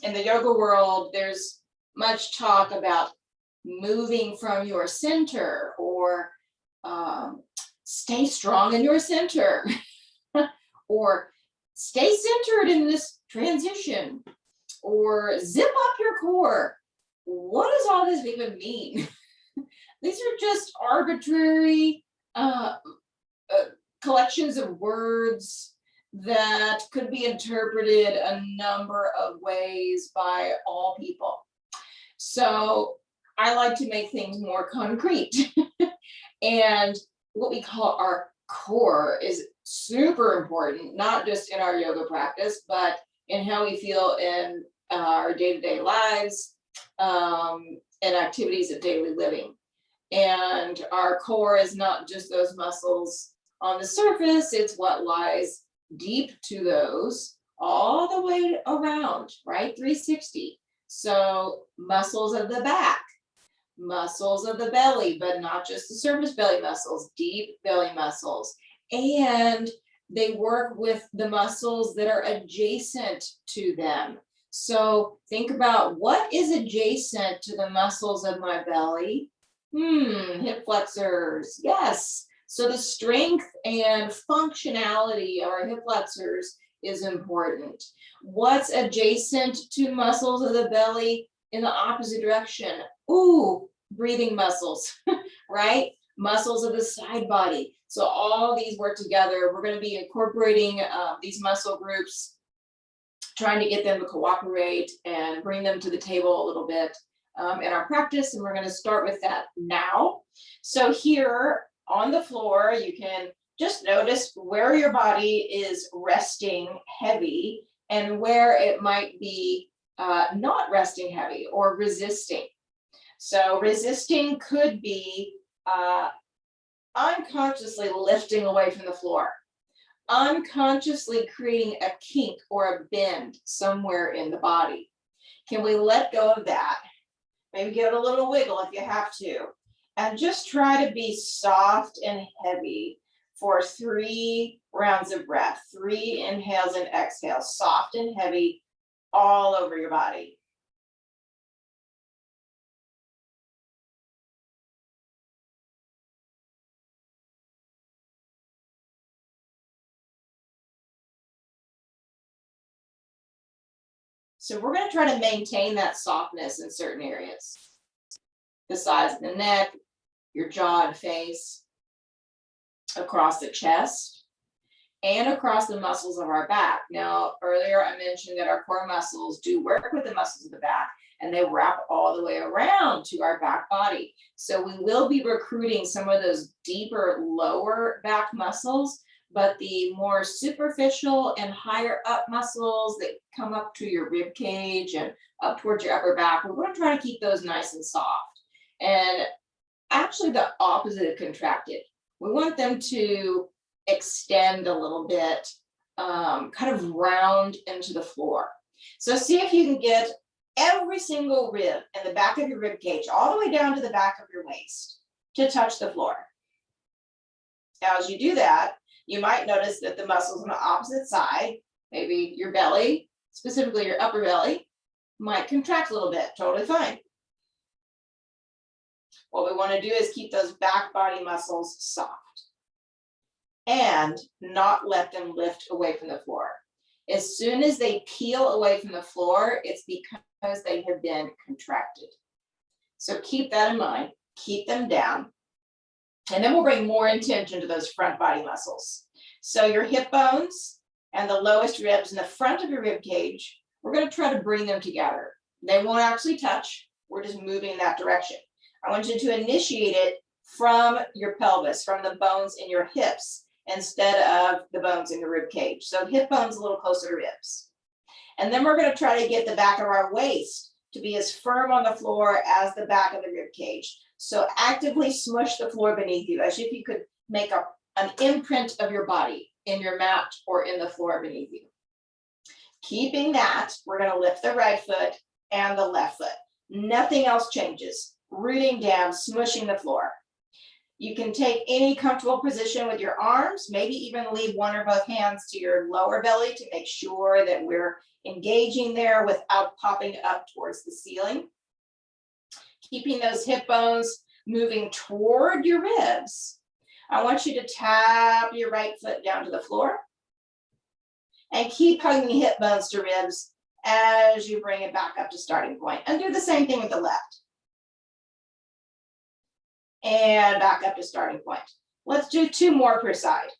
in the yoga world, there's much talk about moving from your center, or stay strong in your center, or stay centered in this transition, or zip up your core. What does all this even mean? These are just arbitrary collections of words that could be interpreted a number of ways by all people. So I like to make things more concrete. And what we call our core is super important, not just in our yoga practice, but in how we feel in our day-to-day lives and activities of daily living. And our core is not just those muscles on the surface, it's what lies deep to those all the way around, right? 360. So muscles of the back, muscles of the belly, but not just the surface belly muscles, deep belly muscles. And they work with the muscles that are adjacent to them. So think about what is adjacent to the muscles of my belly. Hip flexors, yes. So the strength and functionality of our hip flexors is important. What's adjacent to muscles of the belly in the opposite direction? Ooh, breathing muscles, right? Muscles of the side body. So all these work together. We're going to be incorporating these muscle groups, trying to get them to cooperate and bring them to the table a little bit in our practice. And we're going to start with that now. So here on the floor, you can just notice where your body is resting heavy and where it might be not resting heavy or resisting. So resisting could be unconsciously lifting away from the floor, unconsciously creating a kink or a bend somewhere in the body. Can we let go of that? Maybe give it a little wiggle if you have to. And just try to be soft and heavy for 3 rounds of breath. 3 inhales and exhales, soft and heavy all over your body. So we're going to try to maintain that softness in certain areas. The sides of the neck, your jaw and face, across the chest, and across the muscles of our back. Now, earlier I mentioned that our core muscles do work with the muscles of the back, and they wrap all the way around to our back body. So we will be recruiting some of those deeper lower back muscles, but the more superficial and higher up muscles that come up to your rib cage and up towards your upper back, we're going to try to keep those nice and soft. And actually the opposite of contracted. We want them to extend a little bit, kind of round into the floor. So see if you can get every single rib in the back of your rib cage, all the way down to the back of your waist, to touch the floor. Now, as you do that, you might notice that the muscles on the opposite side, maybe your belly, specifically your upper belly, might contract a little bit. Totally fine. What we want to do is keep those back body muscles soft and not let them lift away from the floor. As soon as they peel away from the floor, it's because they have been contracted. So keep that in mind, keep them down. And then we'll bring more intention to those front body muscles. So your hip bones and the lowest ribs in the front of your rib cage, we're going to try to bring them together. They won't actually touch. We're just moving in that direction. I want you to initiate it from your pelvis, from the bones in your hips, instead of the bones in the rib cage. So hip bones a little closer to ribs. And then we're going to try to get the back of our waist to be as firm on the floor as the back of the rib cage. So actively smush the floor beneath you, as if you could make an imprint of your body in your mat or in the floor beneath you. Keeping that, we're going to lift the right foot and the left foot. Nothing else changes. Rooting down, smushing the floor. You can take any comfortable position with your arms, maybe even leave one or both hands to your lower belly to make sure that we're engaging there without popping up towards the ceiling. Keeping those hip bones moving toward your ribs. I want you to tap your right foot down to the floor and keep hugging hip bones to ribs as you bring it back up to starting point. And do the same thing with the left. And back up to starting point. Let's do 2 more per side.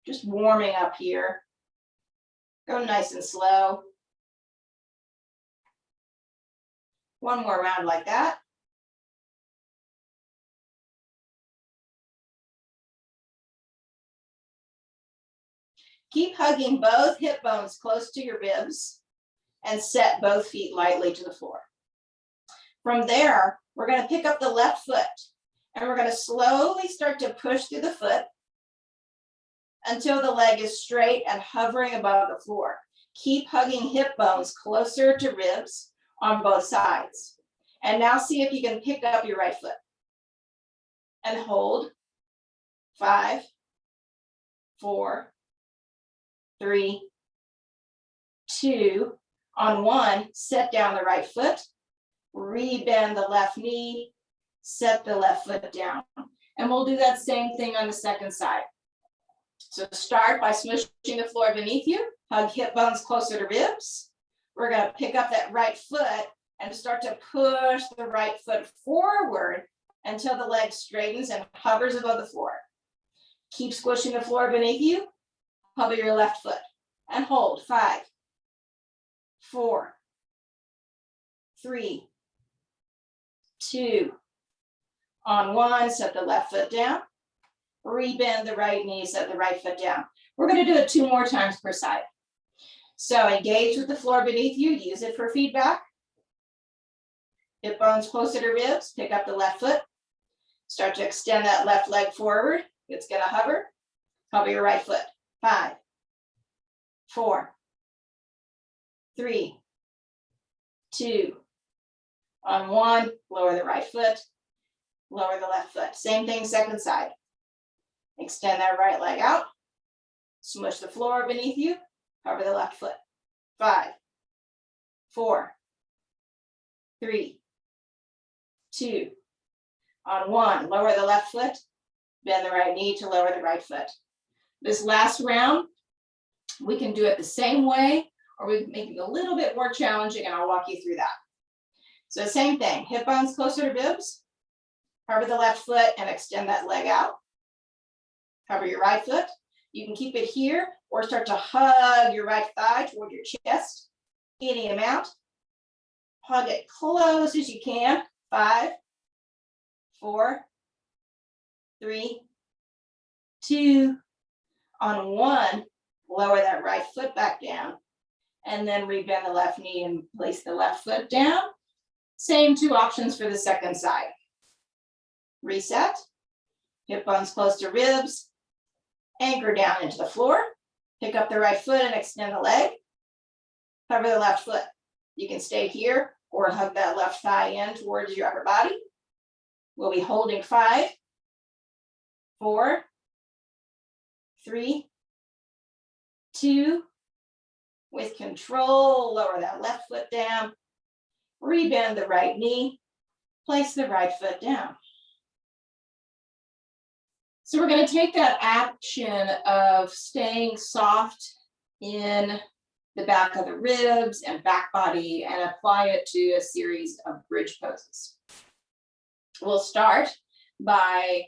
Just warming up here. Go nice and slow. 1 more round like that. Keep hugging both hip bones close to your ribs and set both feet lightly to the floor. From there, we're going to pick up the left foot and we're going to slowly start to push through the foot until the leg is straight and hovering above the floor. Keep hugging hip bones closer to ribs on both sides. And now see if you can pick up your right foot. And hold. 5, 4, 3, 2. On 1, set down the right foot. Rebend the left knee, set the left foot down. And we'll do that same thing on the second side. So start by smushing the floor beneath you, hug hip bones closer to ribs. We're going to pick up that right foot and start to push the right foot forward until the leg straightens and hovers above the floor. Keep squishing the floor beneath you, hover your left foot, and hold. 5, 4, 3, 2. On 1, set the left foot down. Rebend the right knee, set the right foot down. We're going to do it 2 more times per side. So engage with the floor beneath you, use it for feedback. Hip bones closer to ribs, pick up the left foot. Start to extend that left leg forward. It's going to hover. Hover your right foot. 5, 4, 3, 2. On 1, lower the right foot, lower the left foot. Same thing, second side. Extend that right leg out. Smush the floor beneath you. Hover the left foot. 5, 4, 3, 2. On 1, lower the left foot. Bend the right knee to lower the right foot. This last round, we can do it the same way, or we can make it a little bit more challenging, and I'll walk you through that. So same thing, hip bones closer to ribs, hover the left foot and extend that leg out. Hover your right foot. You can keep it here or start to hug your right thigh toward your chest, any amount. Hug it close as you can. 5, 4, 3, 2. On 1, lower that right foot back down and then rebend the left knee and place the left foot down. Same 2 options for the second side. Reset, hip bones close to ribs, anchor down into the floor, pick up the right foot and extend the leg, cover the left foot. You can stay here or hug that left thigh in towards your upper body. We'll be holding 5, 4, 3, 2. With control, lower that left foot down. Rebend the right knee, place the right foot down. So we're going to take that action of staying soft in the back of the ribs and back body and apply it to a series of bridge poses. We'll start by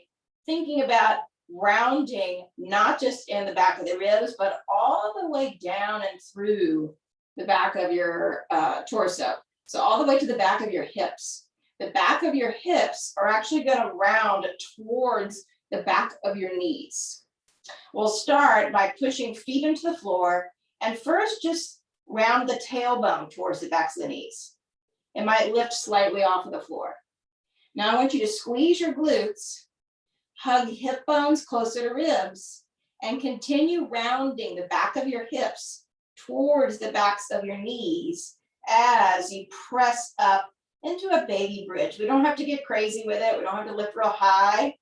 thinking about rounding, not just in the back of the ribs, but all the way down and through the back of your torso. So all the way to the back of your hips. The back of your hips are actually going to round towards the back of your knees. We'll start by pushing feet into the floor and first just round the tailbone towards the backs of the knees. It might lift slightly off of the floor. Now I want you to squeeze your glutes, hug hip bones closer to ribs, and continue rounding the back of your hips towards the backs of your knees as you press up into a baby bridge. We don't have to get crazy with it. We don't have to lift real high.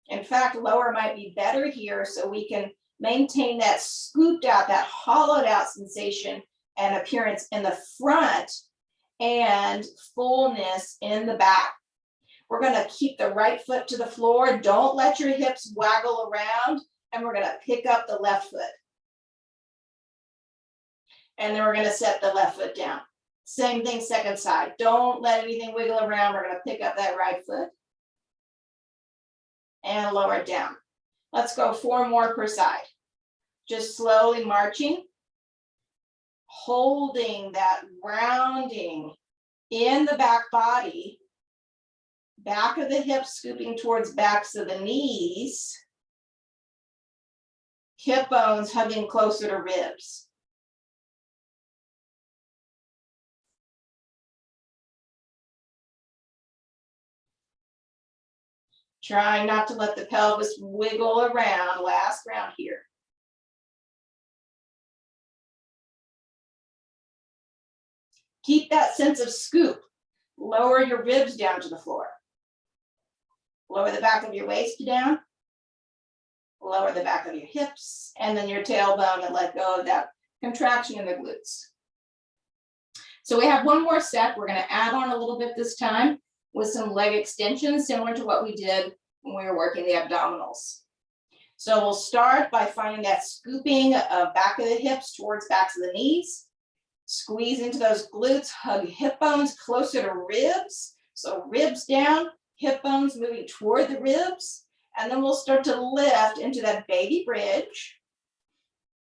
In fact, lower might be better here so we can maintain that scooped out, that hollowed out sensation and appearance in the front and fullness in the back. We're going to keep the right foot to the floor. Don't let your hips waggle around. And we're going to pick up the left foot. And then we're going to set the left foot down. Same thing, second side. Don't let anything wiggle around. We're going to pick up that right foot and lower it down. Let's go 4 more per side. Just slowly marching, holding that rounding in the back body, back of the hips scooping towards backs of the knees, hip bones hugging closer to ribs. Trying not to let the pelvis wiggle around. Last round here. Keep that sense of scoop. Lower your ribs down to the floor. Lower the back of your waist down. Lower the back of your hips, and then your tailbone, and let go of that contraction in the glutes. So we have one more set. We're going to add on a little bit this time with some leg extensions, similar to what we did when we were working the abdominals. So we'll start by finding that scooping of back of the hips towards backs of the knees. Squeeze into those glutes, hug hip bones closer to ribs. So ribs down, hip bones moving toward the ribs. And then we'll start to lift into that baby bridge.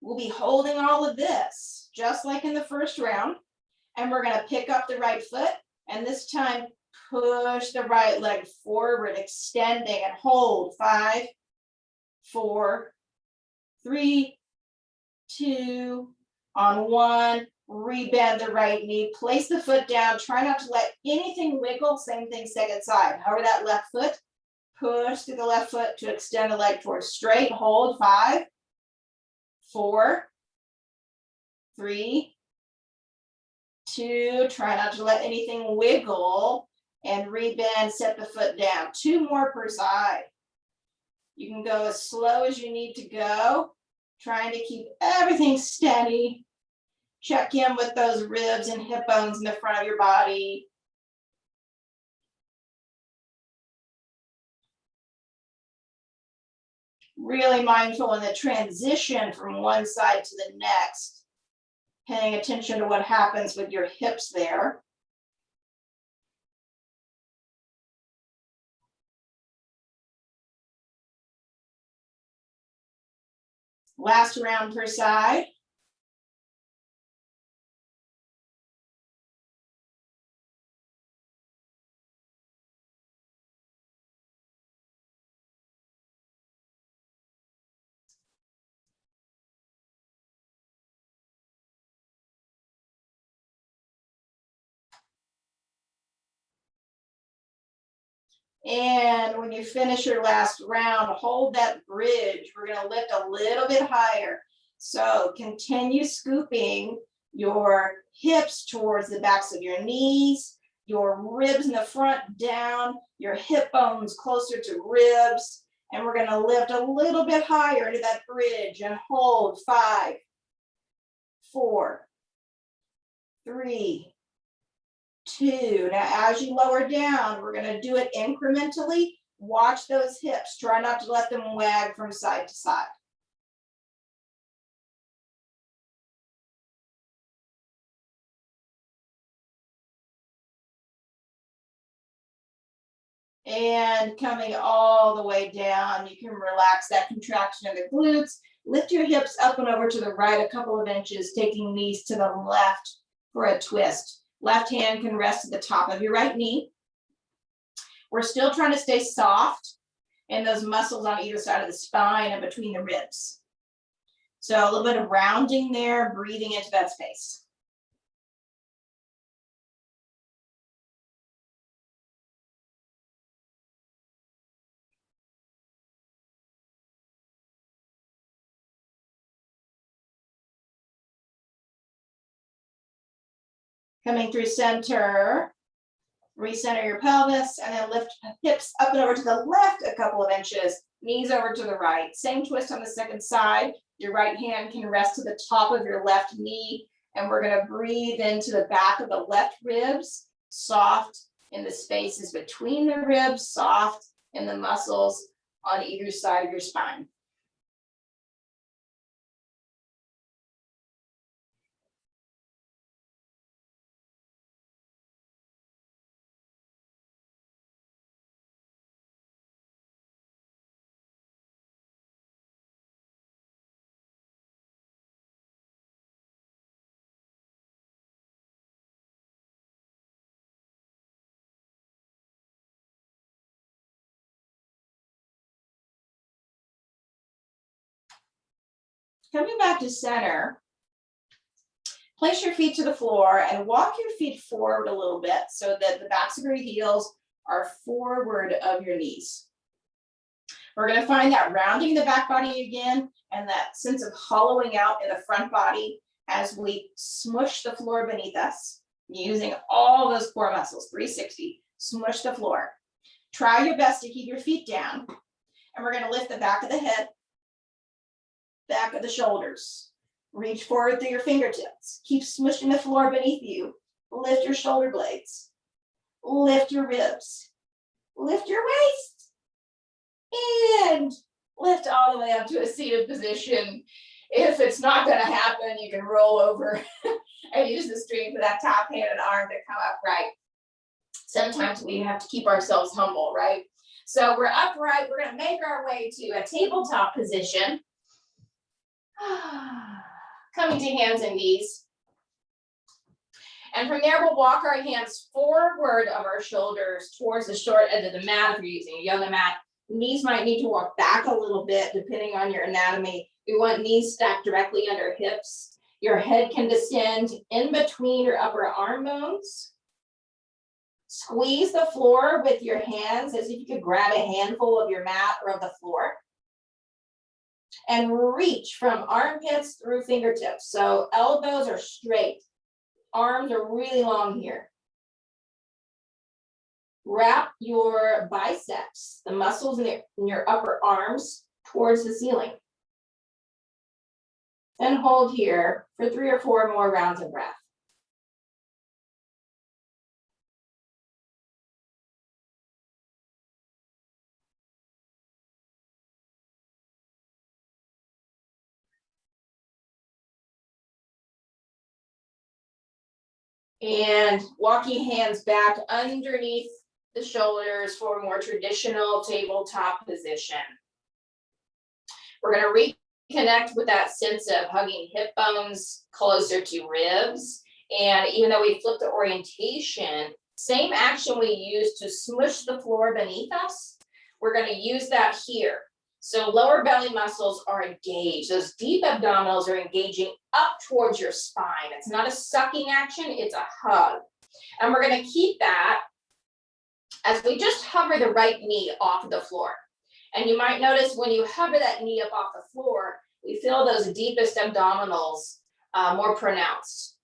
We'll be holding all of this, just like in the first round. And we're going to pick up the right foot. And this time, push the right leg forward, extending, and hold. 5, 4, 3, 2, on 1. Rebend the right knee, place the foot down, try not to let anything wiggle. Same thing, second side. Hover that left foot, push through the left foot to extend the leg towards straight. Hold. 5, 4, 3, 2. Try not to let anything wiggle and rebend, set the foot down. 2 more per side. You can go as slow as you need to go, trying to keep everything steady. Check in with those ribs and hip bones in the front of your body. Really mindful in the transition from one side to the next, paying attention to what happens with your hips there. Last round per side. And when you finish your last round, hold that bridge. We're going to lift a little bit higher. So continue scooping your hips towards the backs of your knees, your ribs in the front down, your hip bones closer to ribs. And we're going to lift a little bit higher into that bridge and hold. 5, 4, 3, 2. Now, as you lower down, we're going to do it incrementally. Watch those hips. Try not to let them wag from side to side. And coming all the way down, you can relax that contraction of the glutes. Lift your hips up and over to the right a couple of inches, taking knees to the left for a twist. Left hand can rest at the top of your right knee. We're still trying to stay soft in those muscles on either side of the spine and between the ribs. So a little bit of rounding there, breathing into that space. Coming through center. Recenter your pelvis and then lift hips up and over to the left a couple of inches, knees over to the right. Same twist on the second side. Your right hand can rest to the top of your left knee, and we're gonna breathe into the back of the left ribs, soft in the spaces between the ribs, soft in the muscles on either side of your spine. Coming back to center, place your feet to the floor and walk your feet forward a little bit so that the backs of your heels are forward of your knees. We're going to find that rounding the back body again and that sense of hollowing out in the front body as we smush the floor beneath us, using all those core muscles, 360, smush the floor. Try your best to keep your feet down, and we're going to lift the back of the head, back of the shoulders. Reach forward through your fingertips. Keep smushing the floor beneath you. Lift your shoulder blades. Lift your ribs. Lift your waist. And lift all the way up to a seated position. If it's not going to happen, you can roll over and use the strength of that top hand and arm to come upright. Sometimes we have to keep ourselves humble, right? So we're upright. We're going to make our way to a tabletop position. Coming to hands and knees. And from there, we'll walk our hands forward of our shoulders towards the short edge of the mat if you're using a yoga mat. Knees might need to walk back a little bit depending on your anatomy. We want knees stacked directly under hips. Your head can descend in between your upper arm bones. Squeeze the floor with your hands as if you could grab a handful of your mat or of the floor. And reach from armpits through fingertips. So elbows are straight. Arms are really long here. Wrap your biceps, the muscles in your upper arms, towards the ceiling. And hold here for 3 or 4 more rounds of breath. And walking hands back underneath the shoulders for a more traditional tabletop position. We're going to reconnect with that sense of hugging hip bones closer to ribs. And even though we flip the orientation, same action we use to smush the floor beneath us, we're going to use that here. So lower belly muscles are engaged. Those deep abdominals are engaging up towards your spine. It's not a sucking action, it's a hug. And we're going to keep that as we just hover the right knee off the floor. And you might notice when you hover that knee up off the floor, we feel those deepest abdominals more pronounced.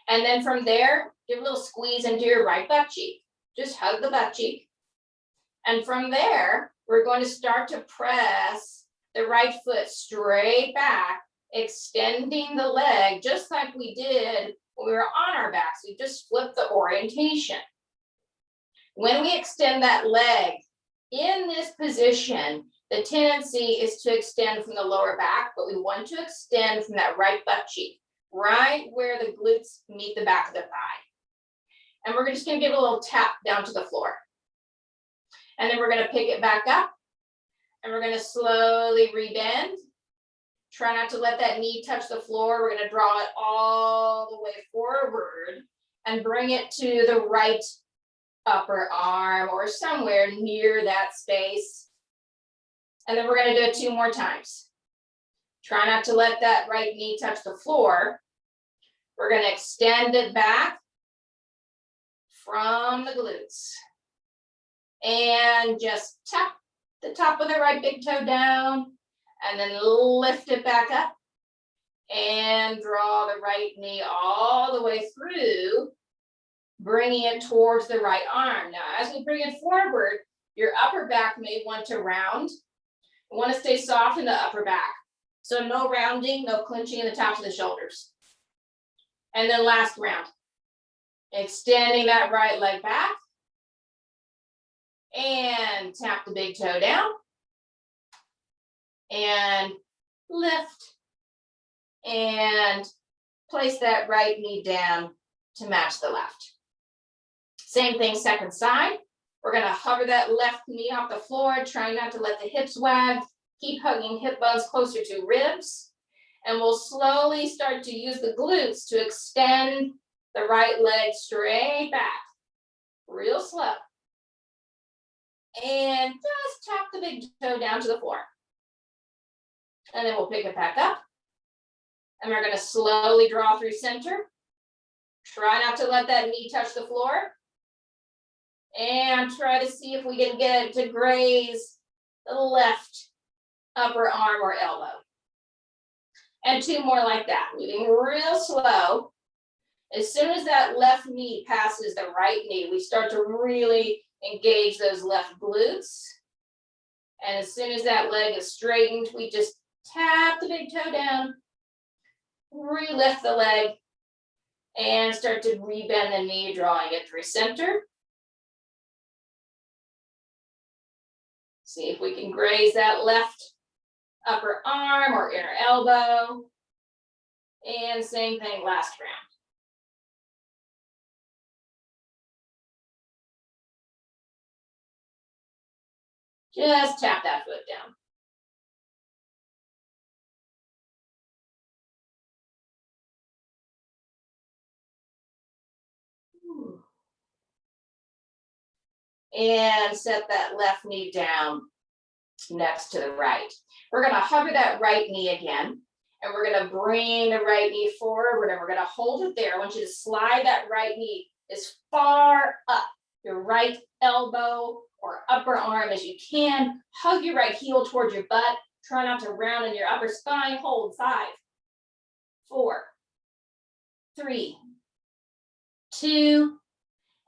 And then from there, give a little squeeze into your right butt cheek. Just hug the butt cheek. And from there, we're going to start to press the right foot straight back, extending the leg just like we did when we were on our backs. We just flipped the orientation. When we extend that leg in this position, the tendency is to extend from the lower back, but we want to extend from that right butt cheek, right where the glutes meet the back of the thigh. And we're just going to give it a little tap down to the floor. And then we're going to pick it back up and we're going to slowly rebend. Try not to let that knee touch the floor. We're going to draw it all the way forward and bring it to the right upper arm or somewhere near that space. And then we're going to do it 2 more times. Try not to let that right knee touch the floor. We're going to extend it back from the glutes. And just tap the top of the right big toe down and then lift it back up and draw the right knee all the way through bringing it towards the right arm. Now, as we bring it forward, your upper back may want to round. You want to stay soft in the upper back. So no rounding, no clenching in the tops of the shoulders. And then last round. Extending that right leg back. And tap the big toe down. And lift. And place that right knee down to match the left. Same thing, second side. We're gonna hover that left knee off the floor, try not to let the hips wag. Keep hugging hip bones closer to ribs. And we'll slowly start to use the glutes to extend the right leg straight back. Real slow. And just tap the big toe down to the floor. And then we'll pick it back up. And we're gonna slowly draw through center. Try not to let that knee touch the floor. And try to see if we can get it to graze the left upper arm or elbow. And 2 more like that, moving real slow. As soon as that left knee passes the right knee, we start to really engage those left glutes. And as soon as that leg is straightened, we just tap the big toe down, re-lift the leg, and start to rebend the knee, drawing it through center. See if we can graze that left upper arm or inner elbow. And same thing last round. Just tap that foot down. And set that left knee down next to the right. We're gonna hover that right knee again, and we're gonna bring the right knee forward, and we're gonna hold it there. I want you to slide that right knee as far up your right elbow or upper arm as you can. Hug your right heel towards your butt. Try not to round in your upper spine. Hold 5, 4, 3, 2,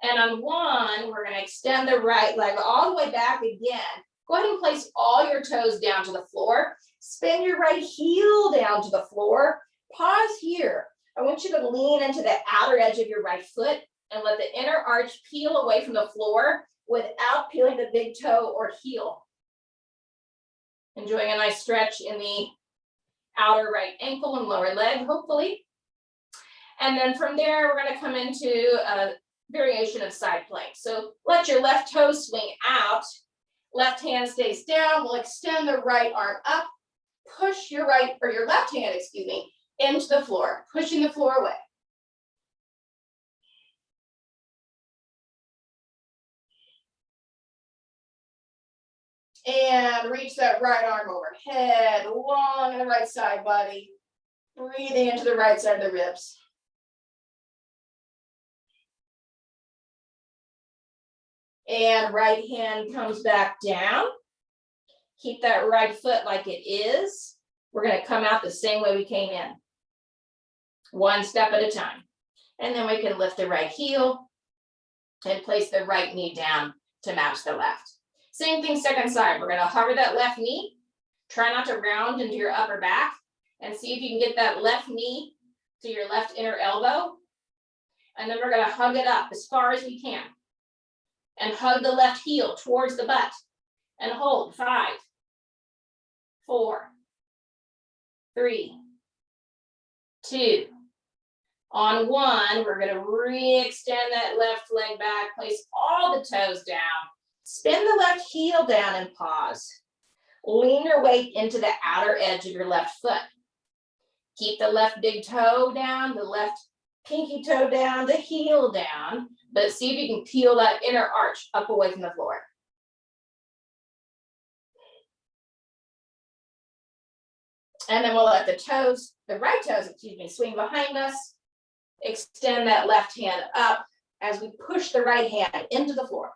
and on 1, we're gonna extend the right leg all the way back again. Go ahead and place all your toes down to the floor. Spin your right heel down to the floor. Pause here. I want you to lean into the outer edge of your right foot and let the inner arch peel away from the floor without peeling the big toe or heel. Enjoying a nice stretch in the outer right ankle and lower leg, hopefully. And then from there, we're gonna come into a variation of side plank. So let your left toe swing out. Left hand stays down. We'll extend the right arm up. Push your right, or your left hand, excuse me, into the floor, pushing the floor away. And reach that right arm overhead, long in the right side body. Breathing into the right side of the ribs. And right hand comes back down. Keep that right foot like it is. We're gonna come out the same way we came in. 1 step at a time. And then we can lift the right heel and place the right knee down to match the left. Same thing, second side. We're gonna hover that left knee. Try not to round into your upper back and see if you can get that left knee to your left inner elbow. And then we're gonna hug it up as far as we can. And hug the left heel towards the butt. And hold 5, 4, 3, 2. On 1, we're gonna re-extend that left leg back, place all the toes down, spin the left heel down and pause. Lean your weight into the outer edge of your left foot. Keep the left big toe down, the left pinky toe down, the heel down, but see if you can peel that inner arch up away from the floor. And then we'll let the toes, the right toes, excuse me, swing behind us. Extend that left hand up as we push the right hand into the floor.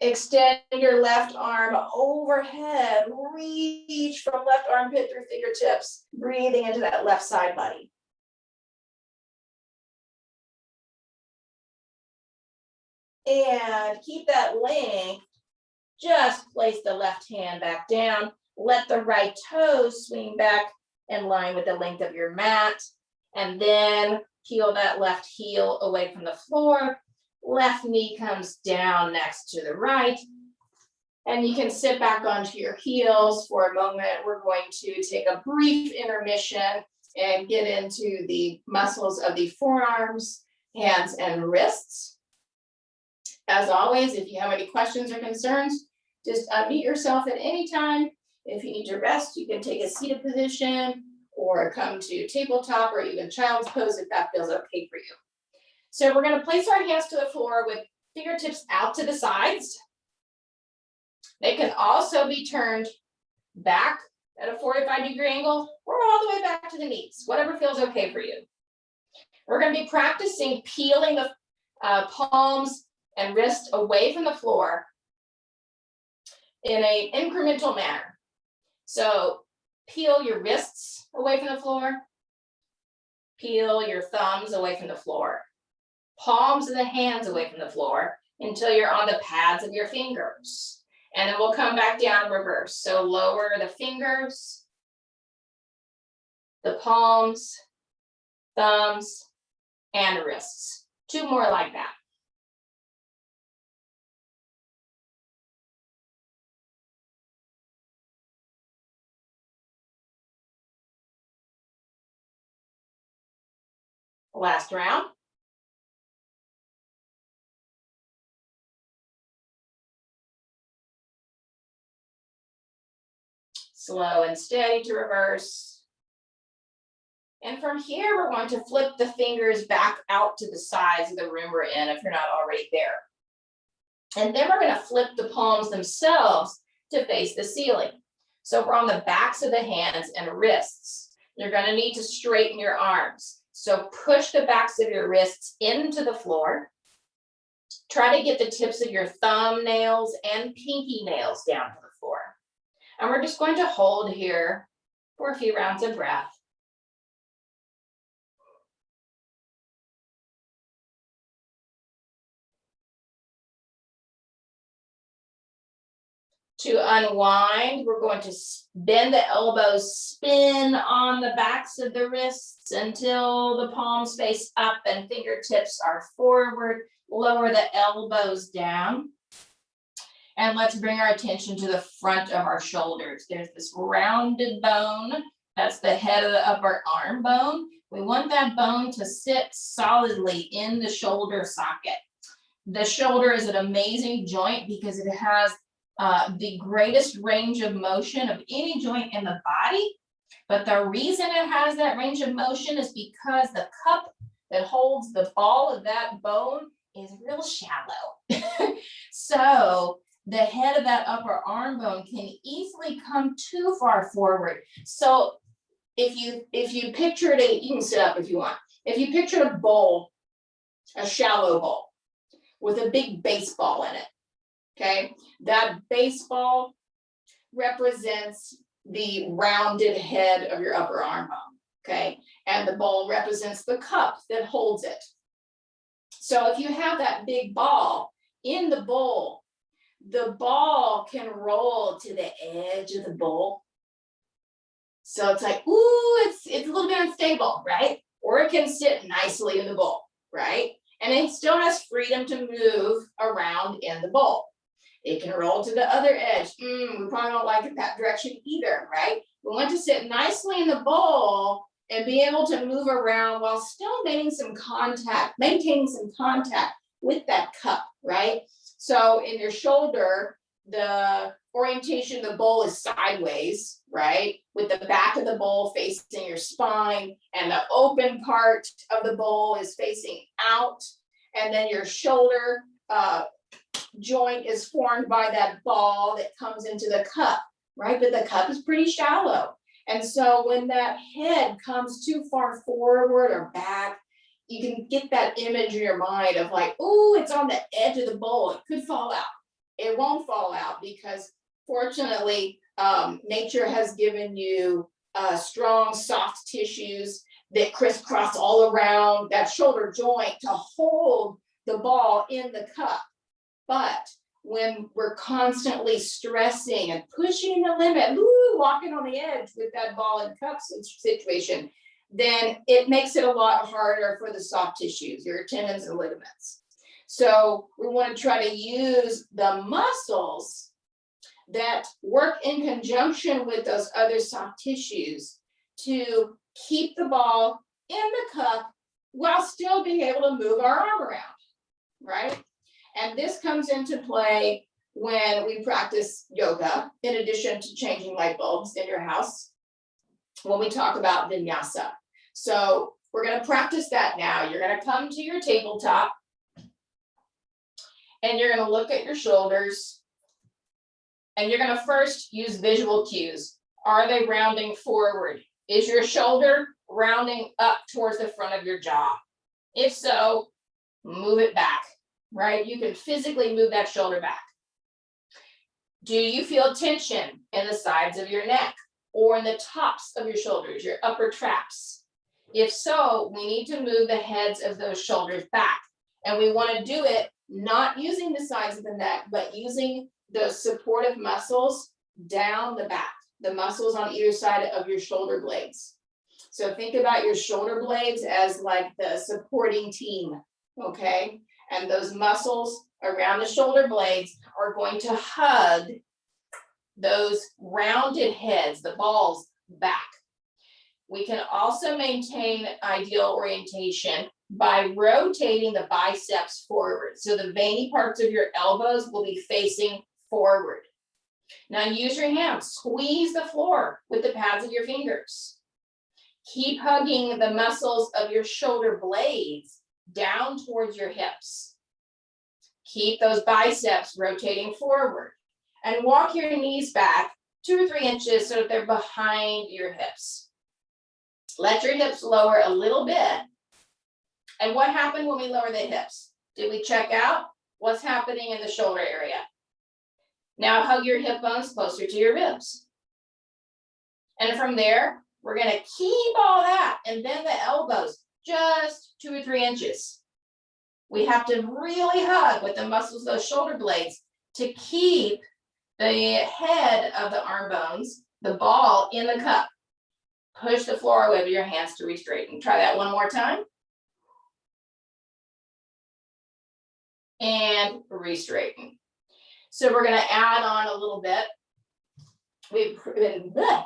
Extend your left arm overhead. Reach from left armpit through fingertips, breathing into that left side body. And keep that length. Just place the left hand back down. Let the right toes swing back in line with the length of your mat. And then peel that left heel away from the floor. Left knee comes down next to the right. And you can sit back onto your heels for a moment. We're going to take a brief intermission and get into the muscles of the forearms, hands, and wrists. As always, if you have any questions or concerns, just unmute yourself at any time. If you need to rest, you can take a seated position or come to tabletop or even child's pose if that feels okay for you. So we're going to place our hands to the floor with fingertips out to the sides. They can also be turned back at a 45-degree angle or all the way back to the knees, whatever feels okay for you. We're going to be practicing peeling the palms and wrists away from the floor in an incremental manner. So peel your wrists away from the floor, peel your thumbs away from the floor, palms of the hands away from the floor until you're on the pads of your fingers. And then we'll come back down in reverse. So lower the fingers, the palms, thumbs, and wrists. 2 more like that. Last round. Slow and steady to reverse. And from here, we're going to flip the fingers back out to the sides of the room we're in if you're not already there. And then we're going to flip the palms themselves to face the ceiling. So we're on the backs of the hands and wrists. You're going to need to straighten your arms. So push the backs of your wrists into the floor. Try to get the tips of your thumbnails and pinky nails down to the floor. And we're just going to hold here for a few rounds of breath. To unwind, we're going to bend the elbows, spin on the backs of the wrists until the palms face up and fingertips are forward. Lower the elbows down. And let's bring our attention to the front of our shoulders. There's this rounded bone. That's the head of the upper arm bone. We want that bone to sit solidly in the shoulder socket. The shoulder is an amazing joint because it has the greatest range of motion of any joint in the body. But the reason it has that range of motion is because the cup that holds the ball of that bone is real shallow. So the head of that upper arm bone can easily come too far forward. So if you pictured you can sit up if you want. If you pictured a bowl, a shallow bowl with a big baseball in it, okay? That baseball represents the rounded head of your upper arm bone, okay? And the bowl represents the cup that holds it. So if you have that big ball in the bowl, the ball can roll to the edge of the bowl. So it's like, ooh, it's a little bit unstable, right? Or it can sit nicely in the bowl, right? And it still has freedom to move around in the bowl. It can roll to the other edge. We probably don't like it that direction either, right? We want to sit nicely in the bowl and be able to move around while still maintaining some contact with that cup, right? So in your shoulder, the orientation of the bowl is sideways, right? With the back of the bowl facing your spine, and the open part of the bowl is facing out. And then your shoulder joint is formed by that ball that comes into the cup, right? But the cup is pretty shallow. And so when that head comes too far forward or back, you can get that image in your mind of like, oh, it's on the edge of the bowl. It could fall out. it won't fall out because fortunately, nature has given you strong, soft tissues that crisscross all around that shoulder joint to hold the ball in the cup. But when we're constantly stressing and pushing the limit, walking on the edge with that ball and cup situation, then it makes it a lot harder for the soft tissues, your tendons and ligaments. So we want to try to use the muscles that work in conjunction with those other soft tissues to keep the ball in the cup while still being able to move our arm around, right? And this comes into play when we practice yoga, in addition to changing light bulbs in your house, when we talk about vinyasa. So we're going to practice that now. You're going to come to your tabletop and you're going to look at your shoulders and you're going to first use visual cues. Are they rounding forward? Is your shoulder rounding up towards the front of your jaw? If so, move it back, right? You can physically move that shoulder back. Do you feel tension in the sides of your neck or in the tops of your shoulders, your upper traps? If so, we need to move the heads of those shoulders back. And we want to do it not using the sides of the neck, but using those supportive muscles down the back, the muscles on either side of your shoulder blades. So think about your shoulder blades as like the supporting team, okay? And those muscles around the shoulder blades are going to hug those rounded heads, the balls, back. We can also maintain ideal orientation by rotating the biceps forward. So the veiny parts of your elbows will be facing forward. Now use your hands, squeeze the floor with the pads of your fingers. Keep hugging the muscles of your shoulder blades down towards your hips. Keep those biceps rotating forward and walk your knees back 2 or 3 inches so that they're behind your hips. Let your hips lower a little bit. And what happened when we lower the hips? Did we check out? What's happening in the shoulder area? Now hug your hip bones closer to your ribs. And from there, we're going to keep all that and bend the elbows just 2 or 3 inches. We have to really hug with the muscles of those shoulder blades to keep the head of the arm bones, the ball, in the cup. Push the floor away with your hands to re-straighten. Try that one more time. And re-straighten. So we're going to add on a little bit. We've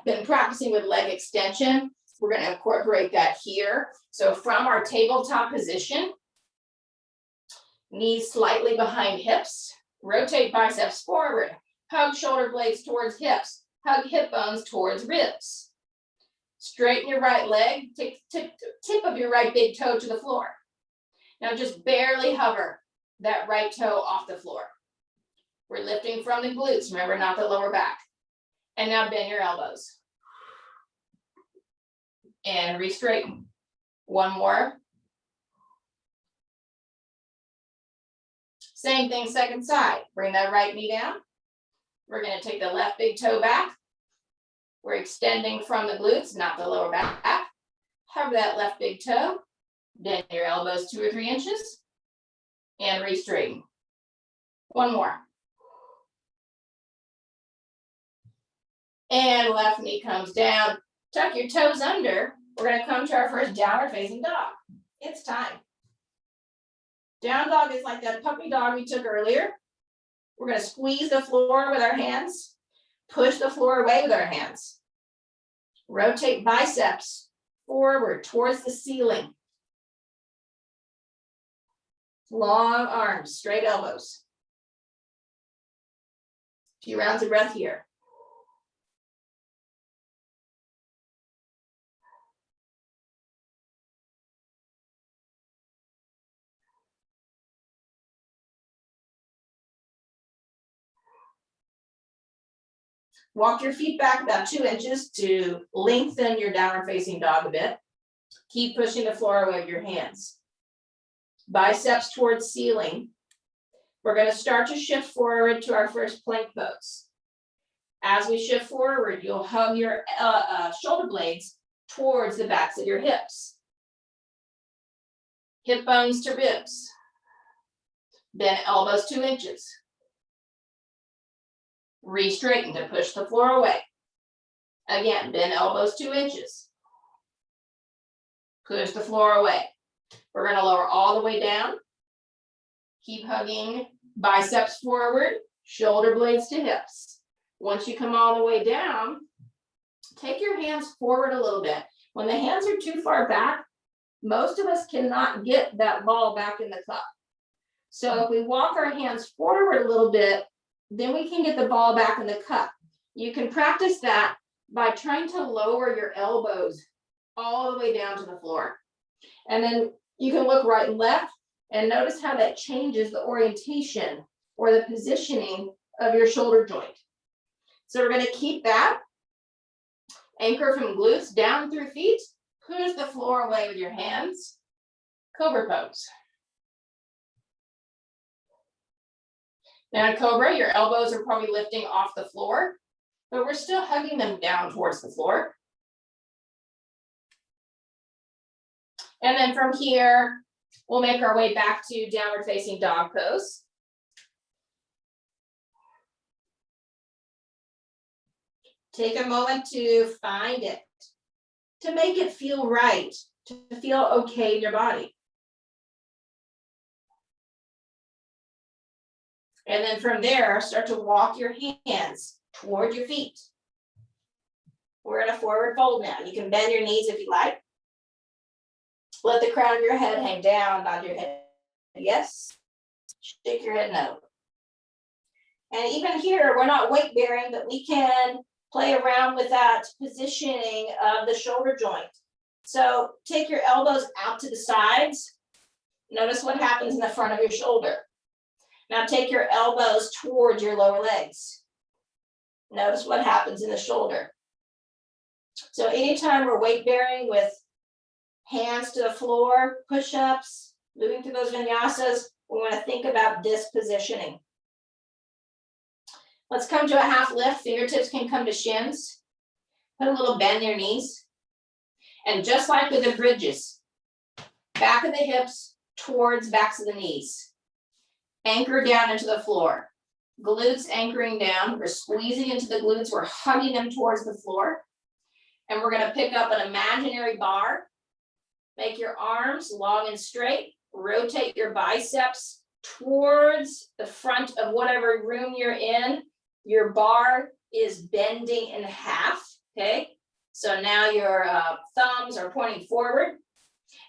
been practicing with leg extension. We're going to incorporate that here. So from our tabletop position, knees slightly behind hips, rotate biceps forward, hug shoulder blades towards hips, hug hip bones towards ribs. Straighten your right leg, take tip of your right big toe to the floor. Now just barely hover that right toe off the floor. We're lifting from the glutes, remember, not the lower back. And now bend your elbows. And re-straighten. One more. Same thing, second side. Bring that right knee down. We're going to take the left big toe back. We're extending from the glutes, not the lower back. Hover that left big toe. Bend your elbows 2 or 3 inches. And re-straighten. One more. And left knee comes down. Tuck your toes under. We're going to come to our first downward facing dog. It's time. Down dog is like that puppy dog we took earlier. We're going to squeeze the floor with our hands. Push the floor away with our hands. Rotate biceps forward towards the ceiling. Long arms, straight elbows. A few rounds of breath here. Walk your feet back about 2 inches to lengthen your downward facing dog a bit. Keep pushing the floor away with your hands. Biceps towards ceiling. We're going to start to shift forward to our first plank pose. As we shift forward, you'll hug your shoulder blades towards the backs of your hips. Hip bones to ribs. Bend elbows 2 inches. Re-straighten to push the floor away. Again, bend elbows 2 inches. Push the floor away. We're going to lower all the way down. Keep hugging biceps forward, shoulder blades to hips. Once you come all the way down, take your hands forward a little bit. When the hands are too far back, most of us cannot get that ball back in the cup. So if we walk our hands forward a little bit, then we can get the ball back in the cup. You can practice that by trying to lower your elbows all the way down to the floor. And then you can look right and left and notice how that changes the orientation or the positioning of your shoulder joint. So we're going to keep that. Anchor from glutes down through feet. Push the floor away with your hands. Cobra pose. Now in Cobra, your elbows are probably lifting off the floor, but we're still hugging them down towards the floor. And then from here, we'll make our way back to downward facing dog pose. Take a moment to find it, to make it feel right, to feel okay in your body. And then from there, start to walk your hands toward your feet. We're in a forward fold now. You can bend your knees if you like. Let the crown of your head hang down, nod your head yes, shake your head no. And even here, we're not weight bearing, but we can play around with that positioning of the shoulder joint. So take your elbows out to the sides. Notice what happens in the front of your shoulder. Now take your elbows towards your lower legs. Notice what happens in the shoulder. So anytime we're weight bearing with hands to the floor, push-ups, moving through those vinyasas, we want to think about this positioning. Let's come to a half lift. Fingertips can come to shins. Put a little bend in your knees. And just like with the bridges, back of the hips towards backs of the knees. Anchor down into the floor. Glutes anchoring down. We're squeezing into the glutes. We're hugging them towards the floor. And we're going to pick up an imaginary bar. Make your arms long and straight. Rotate your biceps towards the front of whatever room you're in. Your bar is bending in half, okay? So now your thumbs are pointing forward.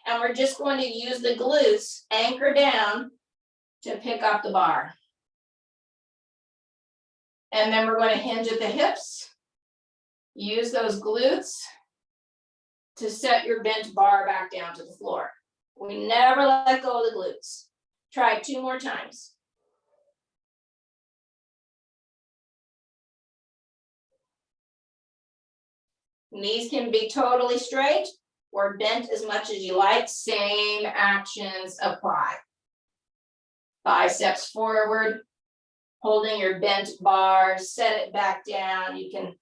And we're just going to use the glutes, anchor down to pick up the bar. And then we're going to hinge at the hips. Use those glutes to set your bent bar back down to the floor. We never let go of the glutes. Try it 2 more times. Knees can be totally straight or bent as much as you like. Same actions apply. Biceps forward, holding your bent bar, set it back down. You can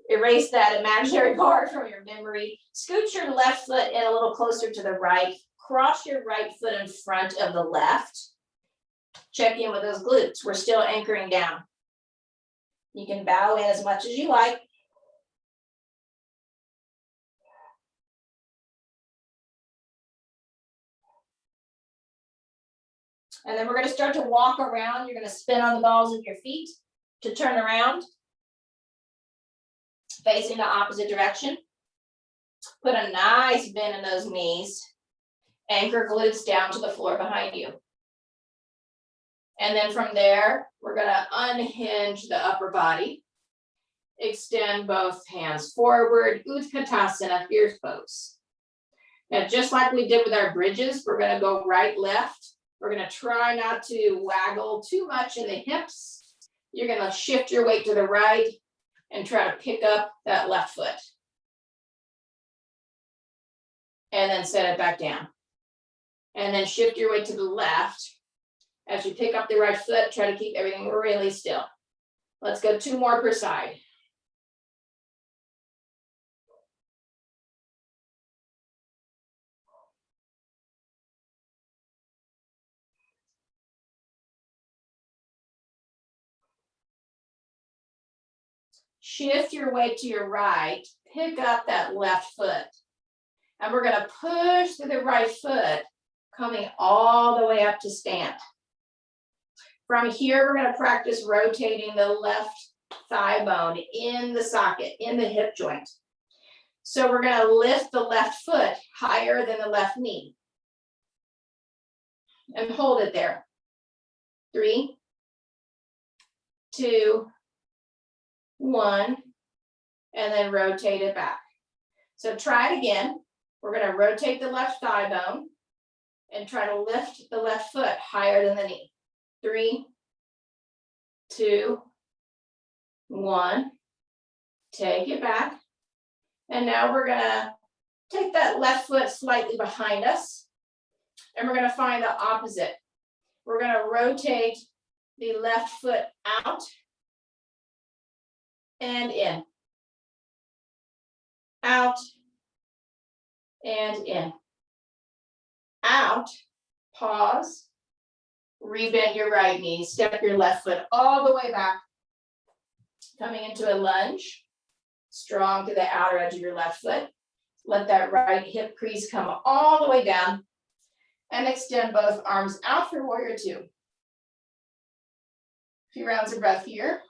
erase that imaginary bar from your memory. Scoot your left foot in a little closer to the right. Cross your right foot in front of the left. Check in with those glutes. We're still anchoring down. You can bow in as much as you like. And then we're going to start to walk around. You're going to spin on the balls of your feet to turn around, facing the opposite direction. Put a nice bend in those knees. Anchor glutes down to the floor behind you. And then from there, we're going to unhinge the upper body. Extend both hands forward, Utkatasana, fierce pose. Now, just like we did with our bridges, we're going to go right, left. We're going to try not to waggle too much in the hips. You're going to shift your weight to the right and try to pick up that left foot. And then set it back down. And then shift your weight to the left As you pick up the right foot, try to keep everything really still. Let's go 2 more per side. Shift your weight to your right, pick up that left foot. And we're gonna push through the right foot, coming all the way up to stand. From here, we're gonna practice rotating the left thigh bone in the socket, in the hip joint. So we're gonna lift the left foot higher than the left knee. And hold it there. 3, 2, 1, and then rotate it back. So try it again. We're gonna rotate the left thigh bone and try to lift the left foot higher than the knee. 3, 2, 1, take it back. And now we're gonna take that left foot slightly behind us, and we're gonna find the opposite. We're gonna rotate the left foot out and in. Out and in. Out, pause, rebend your right knee, step your left foot all the way back, coming into a lunge, strong to the outer edge of your left foot. Let that right hip crease come all the way down and extend both arms out for warrior 2. A few rounds of breath here.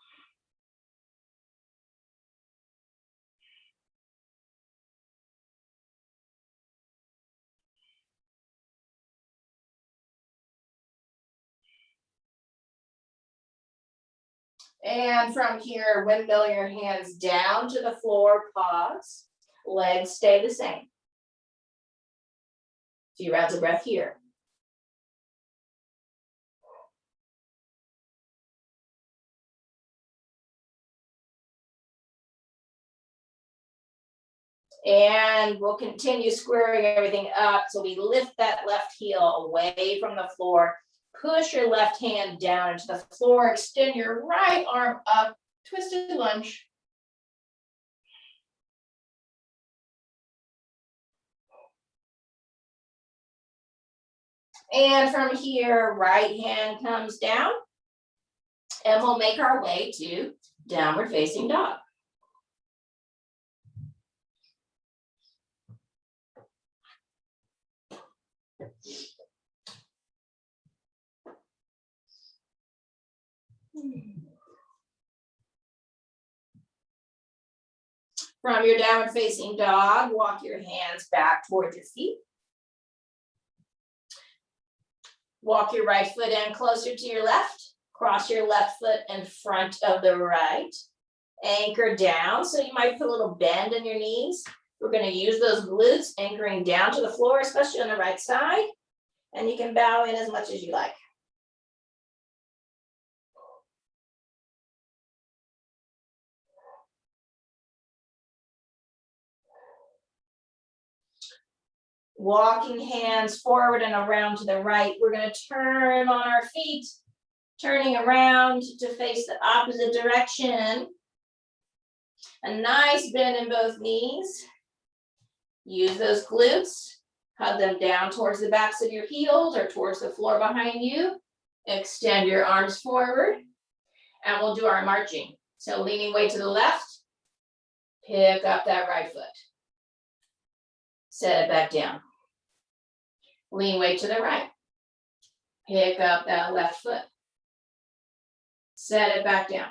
And from here, windmill your hands down to the floor, pause. Legs stay the same. A few rounds of breath here. And we'll continue squaring everything up. So we lift that left heel away from the floor. Push your left hand down into the floor. Extend your right arm up. Twisted lunge. And from here, right hand comes down. And we'll make our way to downward facing dog. From your downward facing dog, walk your hands back towards your feet. Walk your right foot in closer to your left. Cross your left foot in front of the right. Anchor down, so you might put a little bend in your knees. We're going to use those glutes anchoring down to the floor, especially on the right side. And you can bow in as much as you like. Walking hands forward and around to the right. We're going to turn on our feet, turning around to face the opposite direction. A nice bend in both knees. Use those glutes. Hug them down towards the backs of your heels or towards the floor behind you. Extend your arms forward. And we'll do our marching. So leaning weight to the left. Pick up that right foot. Set it back down. Lean weight to the right. Pick up that left foot. Set it back down.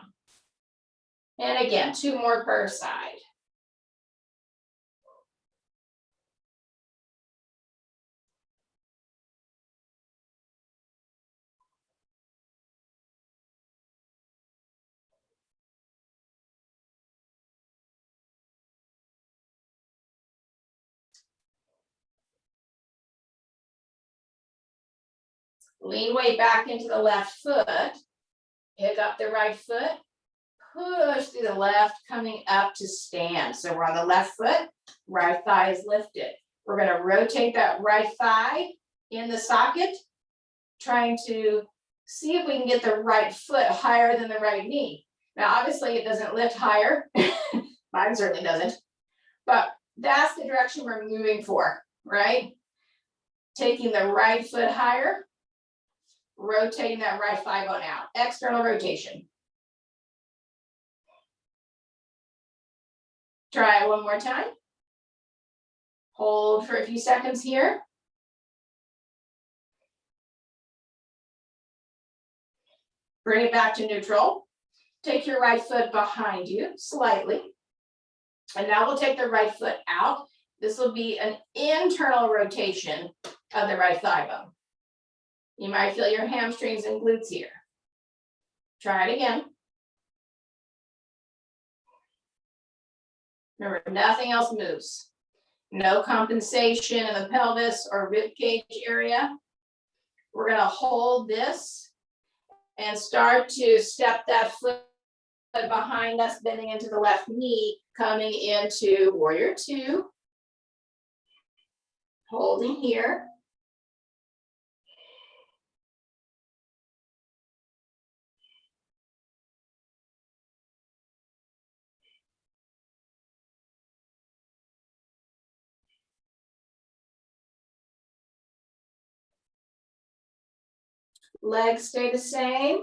And again, 2 more per side. Lean weight back into the left foot. Pick up the right foot. Push through the left, coming up to stand. So we're on the left foot, right thigh is lifted. We're going to rotate that right thigh in the socket, trying to see if we can get the right foot higher than the right knee. Now, obviously it doesn't lift higher. Mine certainly doesn't, but that's the direction we're moving for, right? Taking the right foot higher, rotating that right thigh bone out, external rotation. Try it one more time. Hold for a few seconds here. Bring it back to neutral. Take your right foot behind you slightly. And now we'll take the right foot out. This will be an internal rotation of the right thigh bone. You might feel your hamstrings and glutes here. Try it again. Remember, nothing else moves. No compensation in the pelvis or rib cage area. We're going to hold this and start to step that foot behind us, bending into the left knee, coming into warrior two. Holding here. Legs stay the same.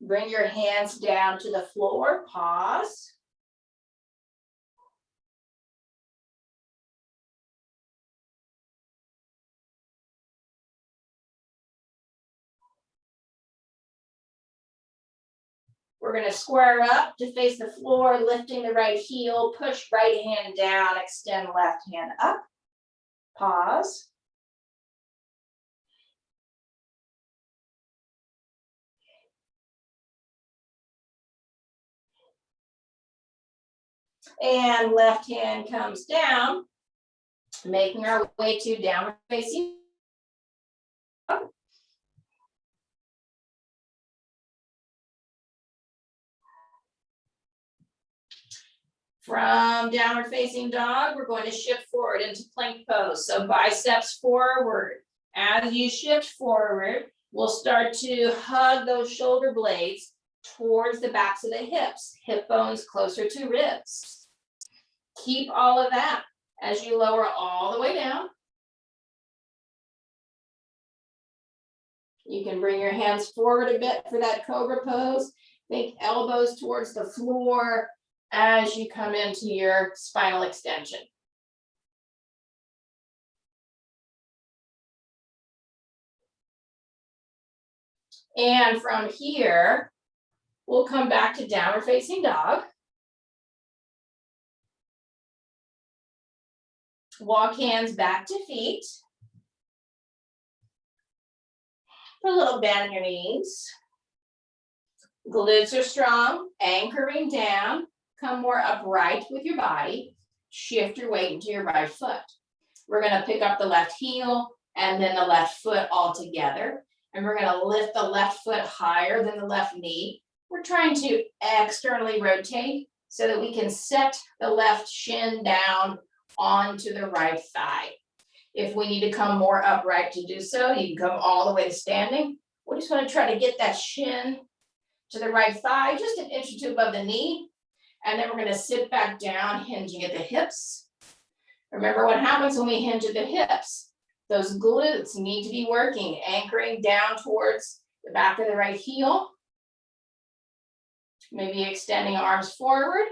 Bring your hands down to the floor. Pause. We're going to square up to face the floor, lifting the right heel, push right hand down, extend left hand up. Pause. And left hand comes down, making our way to downward facing. From downward facing dog, we're going to shift forward into plank pose. So biceps forward. As you shift forward, we'll start to hug those shoulder blades towards the backs of the hips, hip bones closer to ribs. Keep all of that as you lower all the way down. You can bring your hands forward a bit for that cobra pose. Think elbows towards the floor as you come into your spinal extension. And from here, we'll come back to downward facing dog. Walk hands back to feet. Put a little bend in your knees. Glutes are strong, anchoring down. Come more upright with your body. Shift your weight into your right foot. We're going to pick up the left heel and then the left foot all together. And we're going to lift the left foot higher than the left knee. We're trying to externally rotate so that we can set the left shin down onto the right thigh. If we need to come more upright to do so, you can come all the way to standing. We just want to try to get that shin to the right thigh, just an inch or two above the knee. And then we're going to sit back down, hinging at the hips. Remember what happens when we hinge at the hips. Those glutes need to be working, anchoring down towards the back of the right heel. Maybe extending arms forward.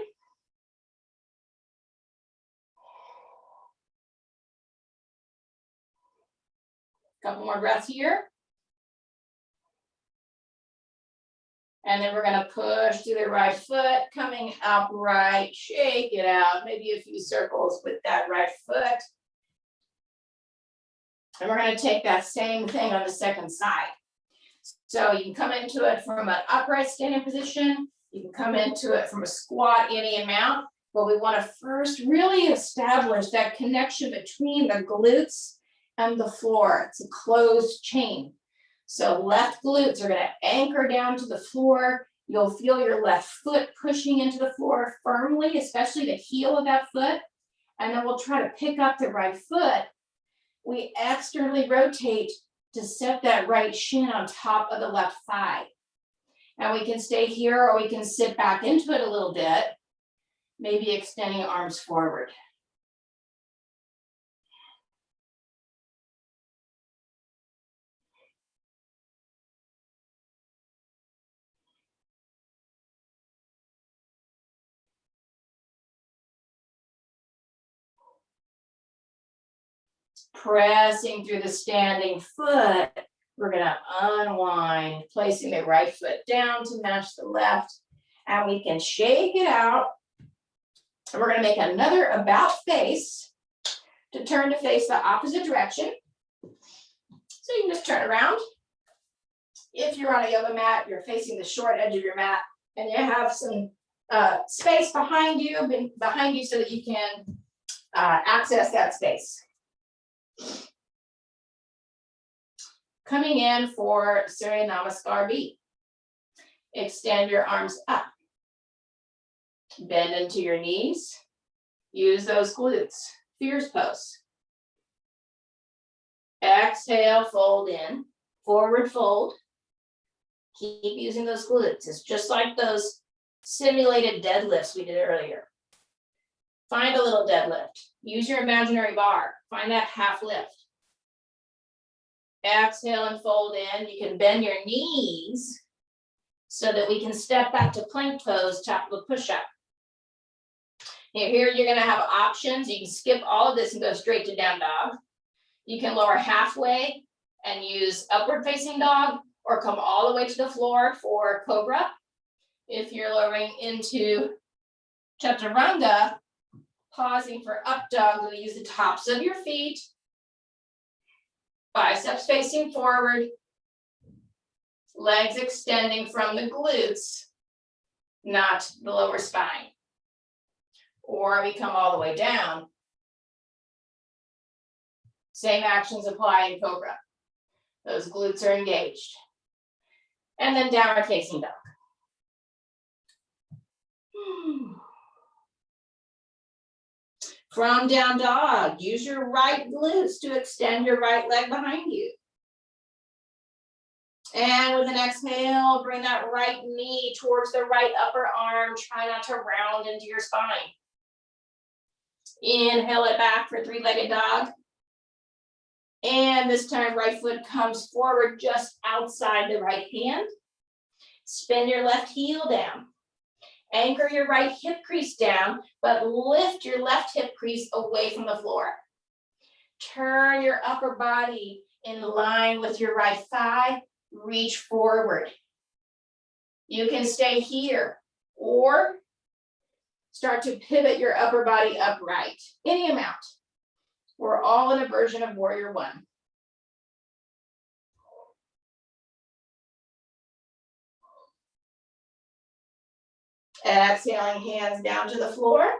Couple more breaths here. And then we're going to push through the right foot, coming upright, shake it out, maybe a few circles with that right foot. And we're going to take that same thing on the second side. So you can come into it from an upright standing position. You can come into it from a squat, Indian mount. But we want to first really establish that connection between the glutes and the floor. It's a closed chain. So left glutes are going to anchor down to the floor. You'll feel your left foot pushing into the floor firmly, especially the heel of that foot. And then we'll try to pick up the right foot. We externally rotate to set that right shin on top of the left thigh. And we can stay here or we can sit back into it a little bit, maybe extending arms forward. Pressing through the standing foot, we're gonna unwind, placing the right foot down to match the left, and we can shake it out. And we're gonna make another about face to turn to face the opposite direction. So you can just turn around. If you're on a yoga mat, you're facing the short edge of your mat, and you have some space behind you so that you can access that space. Coming in for Surya Namaskar B. Extend your arms up. Bend into your knees. Use those glutes. Fierce pose. Exhale, fold in. Forward fold. Keep using those glutes. It's just like those simulated deadlifts we did earlier. Find a little deadlift. Use your imaginary bar. Find that half lift. Exhale and fold in. You can bend your knees so that we can step back to plank pose, top of a push-up. Here you're gonna have options. You can skip all of this and go straight to down dog. You can lower halfway and use upward facing dog, or come all the way to the floor for cobra. If you're lowering into chaturanga, pausing for up dog, we'll use the tops of your feet, biceps facing forward, legs extending from the glutes, not the lower spine. Or we come all the way down. Same actions apply in cobra. Those glutes are engaged. And then downward facing dog. From down dog, use your right glutes to extend your right leg behind you. And with an exhale, bring that right knee towards the right upper arm. Try not to round into your spine. Inhale it back for three-legged dog. And this time, right foot comes forward just outside the right hand. Spin your left heel down. Anchor your right hip crease down, but lift your left hip crease away from the floor. Turn your upper body in line with your right thigh. Reach forward. You can stay here or start to pivot your upper body upright. Any amount. We're all in a version of Warrior One. Exhaling, hands down to the floor.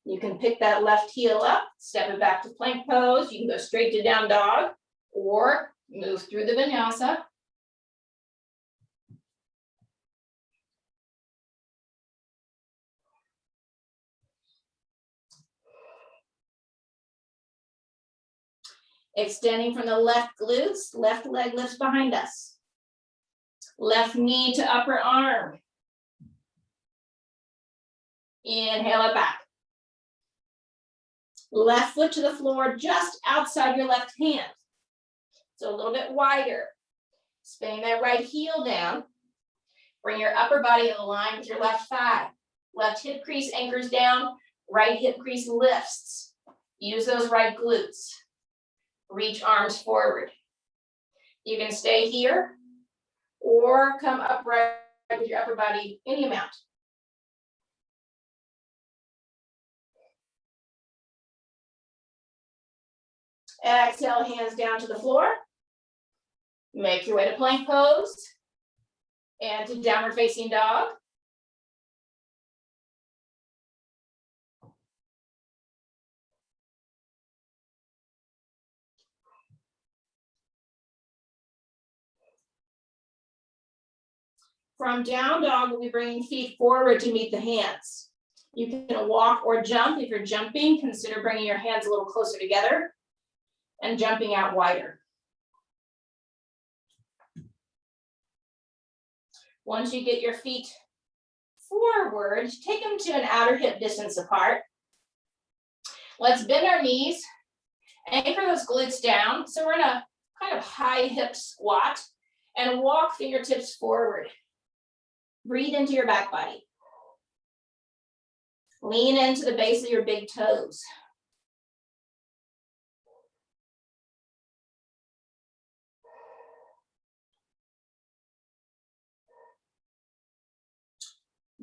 You can pick that left heel up, step it back to plank pose. You can go straight to down dog or move through the vinyasa. Extending from the left glutes, left leg lifts behind us. Left knee to upper arm. Inhale it back. Left foot to the floor just outside your left hand. So a little bit wider. Spinning that right heel down. Bring your upper body in line with your left thigh. Left hip crease anchors down, right hip crease lifts. Use those right glutes. Reach arms forward. You can stay here or come upright with your upper body any amount. Exhale, hands down to the floor. Make your way to plank pose and to downward facing dog. From down dog, we'll be bringing feet forward to meet the hands. You can walk or jump. If you're jumping, consider bringing your hands a little closer together and jumping out wider. Once you get your feet forward, take them to an outer hip distance apart. Let's bend our knees, anchor those glutes down. So we're in a kind of high hip squat and walk fingertips forward. Breathe into your back body. Lean into the base of your big toes.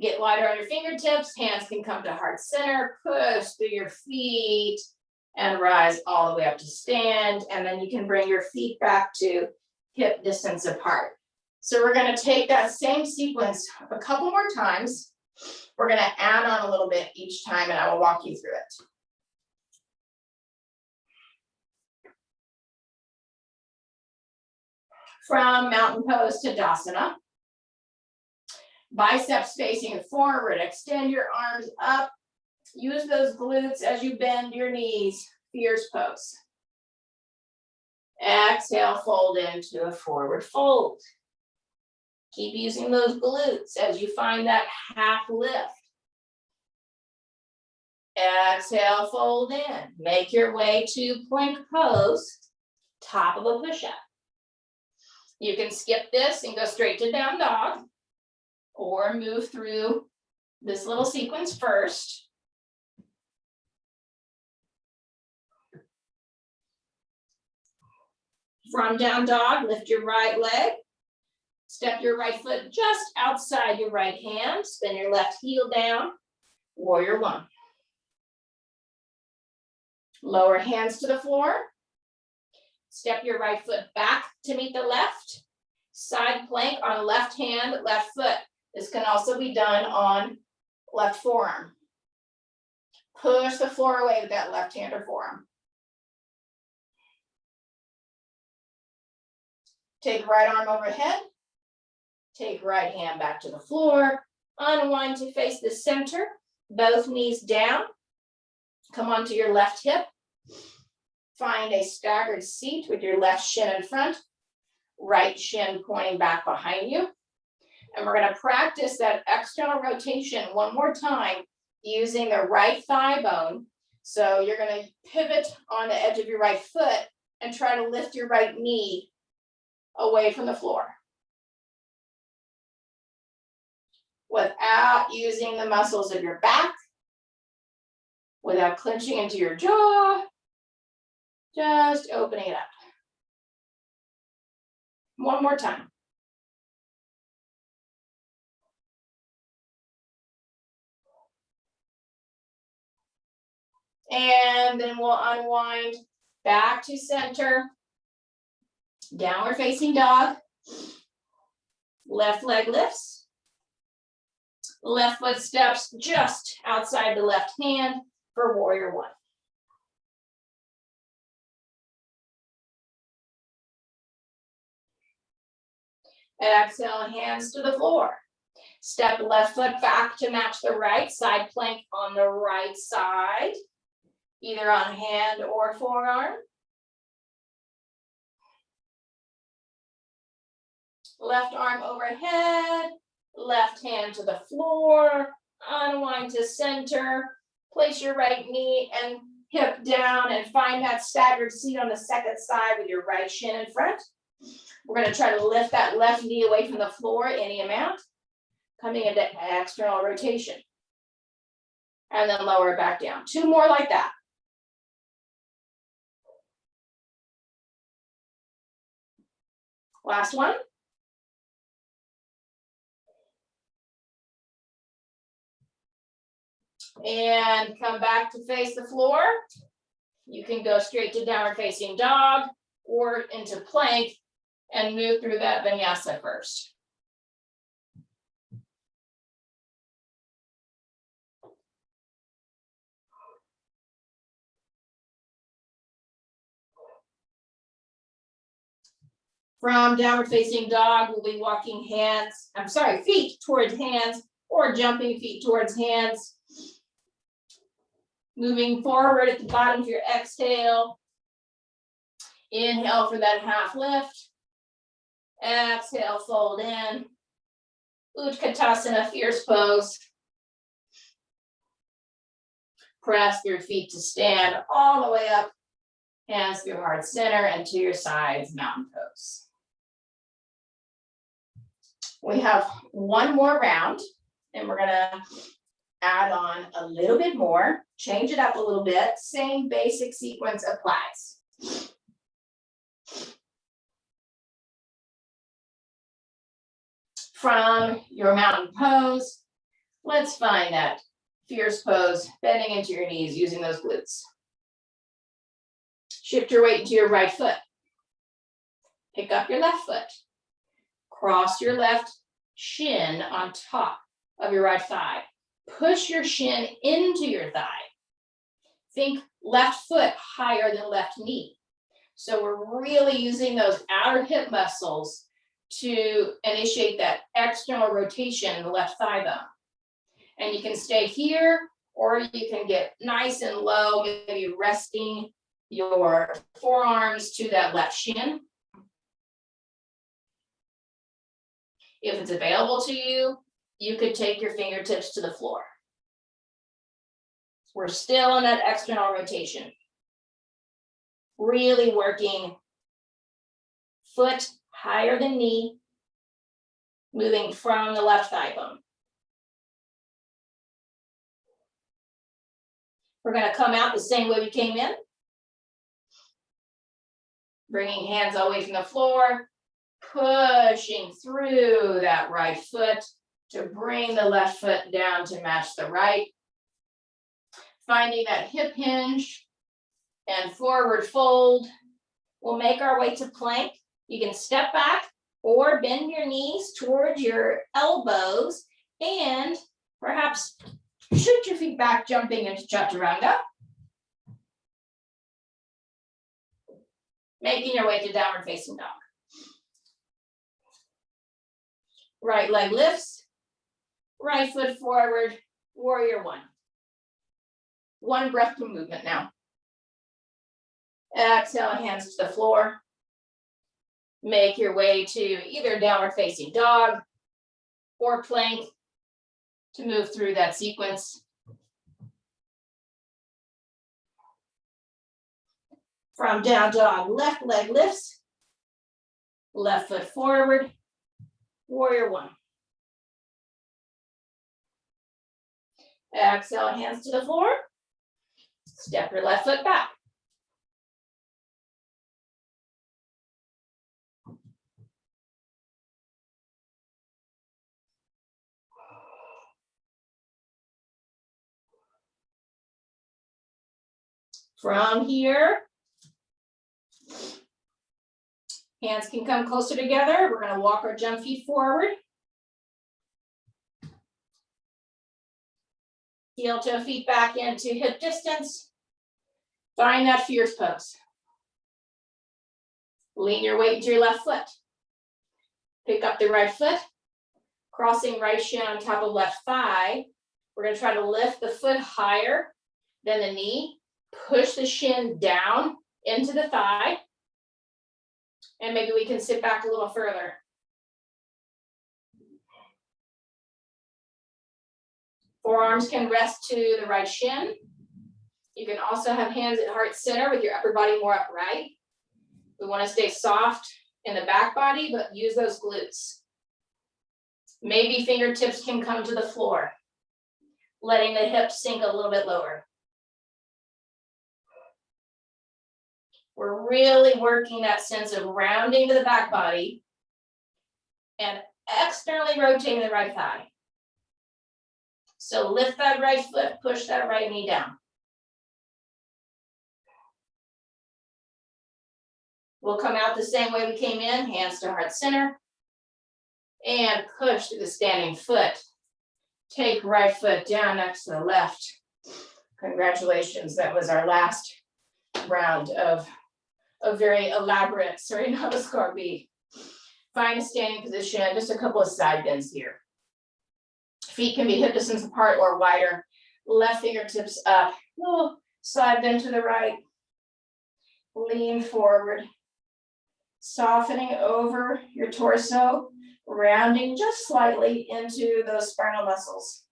Get lighter on your fingertips, hands can come to heart center, push through your feet and rise all the way up to stand. And then you can bring your feet back to hip distance apart. So we're gonna take that same sequence a couple more times. We're gonna add on a little bit each time and I will walk you through it. From mountain pose to Tadasana. Biceps facing forward, extend your arms up. Use those glutes as you bend your knees, fierce pose. Exhale, fold into a forward fold. Keep using those glutes as you find that half lift. Exhale, fold in. Make your way to plank pose, top of a push-up. You can skip this and go straight to down dog, or move through this little sequence first. From down dog, lift your right leg. Step your right foot just outside your right hand. Spin your left heel down. Warrior one. Lower hands to the floor. Step your right foot back to meet the left. Side plank on left hand, left foot. This can also be done on left forearm. Push the floor away with that left hand or forearm. Take right arm overhead. Take right hand back to the floor. Unwind to face the center. Both knees down. Come onto your left hip. Find a staggered seat with your left shin in front. Right shin pointing back behind you. And we're going to practice that external rotation one more time using the right thigh bone. So you're going to pivot on the edge of your right foot and try to lift your right knee away from the floor without using the muscles of your back, without clenching into your jaw, just opening it up. One more time. And then we'll unwind back to center. Downward facing dog. Left leg lifts. Left foot steps just outside the left hand for warrior one. Exhale, hands to the floor. Step left foot back to match the right, side plank on the right side, either on hand or forearm. Left arm overhead, left hand to the floor, unwind to center, place your right knee and hip down and find that staggered seat on the second side with your right shin in front. We're going to try to lift that left knee away from the floor any amount, coming into external rotation. And then lower it back down. Two more like that. Last one. And come back to face the floor. You can go straight to downward facing dog or into plank and move through that vinyasa first. From downward facing dog, we'll be walking feet towards hands or jumping feet towards hands. Moving forward at the bottom of your exhale. Inhale for that half lift. Exhale, fold in. Utkatasana, fierce pose. Press your feet to stand all the way up, hands through heart center and to your sides, mountain pose. We have one more round, and we're gonna add on a little bit more, change it up a little bit, same basic sequence applies. From your mountain pose, let's find that fierce pose, bending into your knees, using those glutes. Shift your weight into your right foot. Pick up your left foot. Cross your left shin on top of your right thigh. Push your shin into your thigh. Think left foot higher than left knee. So we're really using those outer hip muscles to initiate that external rotation in the left thigh bone. And you can stay here, or you can get nice and low, maybe resting your forearms to that left shin. If it's available to you, you could take your fingertips to the floor. We're still in that external rotation. Really working foot higher than knee, moving from the left thigh bone. We're going to come out the same way we came in. Bringing hands away from the floor, pushing through that right foot to bring the left foot down to match the right. Finding that hip hinge and forward fold. We'll make our way to plank. You can step back or bend your knees towards your elbows and perhaps shoot your feet back, jumping into chaturanga. Making your way to downward facing dog. Right leg lifts, right foot forward, warrior one. One breath per movement now. Exhale, hands to the floor. Make your way to either downward facing dog or plank to move through that sequence. From down dog, left leg lifts, left foot forward, warrior one. Exhale, hands to the floor. Step your left foot back. From here, hands can come closer together. We're going to walk our jump feet forward. Heel toe feet back into hip distance. Find that fierce pose. Lean your weight into your left foot. Pick up the right foot. Crossing right shin on top of left thigh. We're going to try to lift the foot higher than the knee. Push the shin down into the thigh. And maybe we can sit back a little further. Forearms can rest to the right shin. You can also have hands at heart center with your upper body more upright. We want to stay soft in the back body, but use those glutes. Maybe fingertips can come to the floor, letting the hips sink a little bit lower. We're really working that sense of rounding to the back body and externally rotating the right thigh. So lift that right foot, push that right knee down. We'll come out the same way we came in, hands to heart center, and push through the standing foot. Take right foot down next to the left. Congratulations, that was our last round of a very elaborate Surya Namaskar B. Find a standing position, just a couple of side bends here. Feet can be hip distance apart or wider. Left fingertips up, little side bend to the right. Lean forward. Softening over your torso, rounding just slightly into those spinal muscles.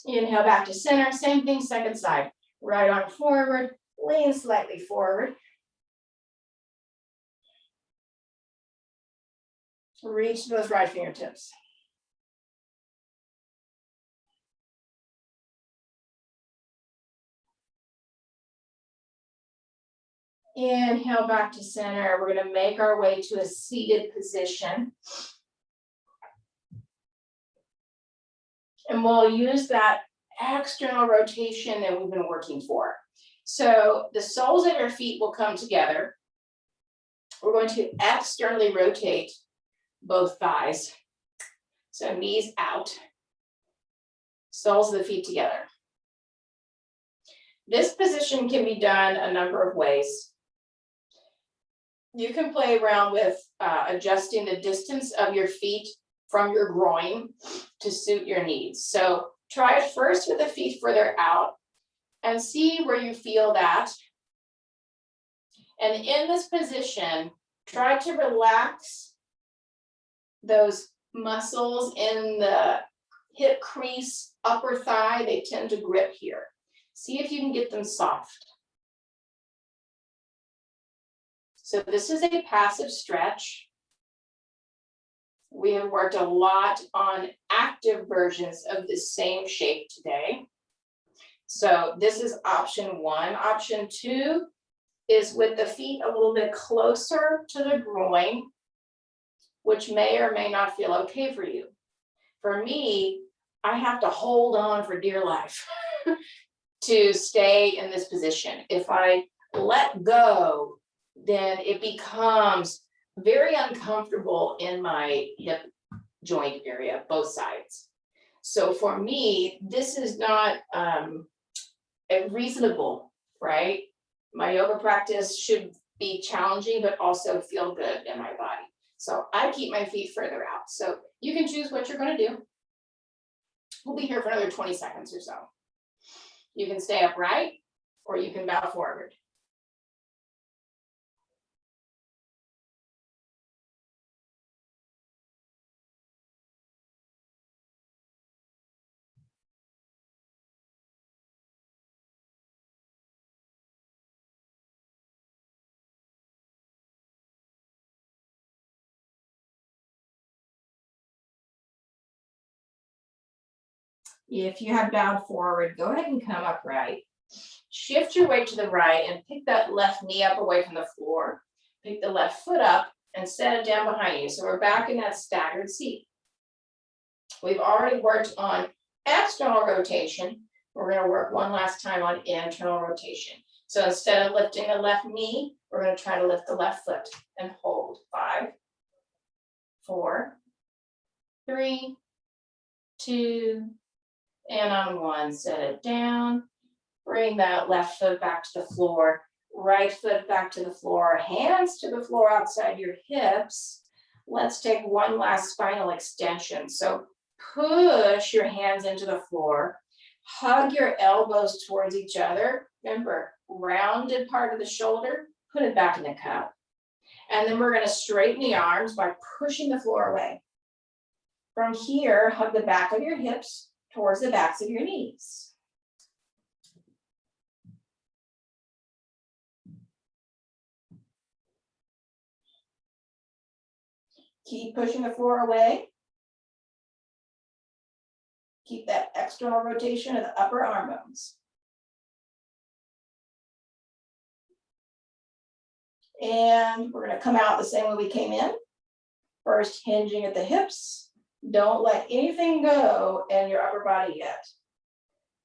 Inhale back to center, same thing, second side. Right arm forward, lean slightly forward. Reach those right fingertips. Inhale back to center. We're going to make our way to a seated position. And we'll use that external rotation that we've been working for. So the soles of your feet will come together. We're going to externally rotate both thighs. So knees out, soles of the feet together. This position can be done a number of ways. You can play around with adjusting the distance of your feet from your groin to suit your needs. So try it first with the feet further out and see where you feel that. And in this position, try to relax those muscles in the hip crease, upper thigh. They tend to grip here. See if you can get them soft. So this is a passive stretch. We have worked a lot on active versions of the same shape today. So this is option one. Option two is with the feet a little bit closer to the groin, which may or may not feel okay for you. For me, I have to hold on for dear life to stay in this position. If I let go, then it becomes very uncomfortable in my hip joint area, both sides. So for me, this is not reasonable, right? My yoga practice should be challenging, but also feel good in my body. So I keep my feet further out. So you can choose what you're going to do. We'll be here for another 20 seconds or so. You can stay upright or you can bow forward. If you have bowed forward, go ahead and come upright. Shift your weight to the right and pick that left knee up away from the floor. Pick the left foot up and set it down behind you. So we're back in that staggered seat. We've already worked on external rotation. We're going to work one last time on internal rotation. So instead of lifting the left knee, we're going to try to lift the left foot and hold. 5, 4, 3, 2, and on 1, set it down. Bring that left foot back to the floor, right foot back to the floor, hands to the floor outside your hips. Let's take one last spinal extension. So push your hands into the floor, hug your elbows towards each other. Remember, rounded part of the shoulder, put it back in the cup. And then we're going to straighten the arms by pushing the floor away. From here, hug the back of your hips towards the backs of your knees. Keep pushing the floor away. Keep that external rotation of the upper arm bones. And we're going to come out the same way we came in. First, hinging at the hips. Don't let anything go in your upper body yet.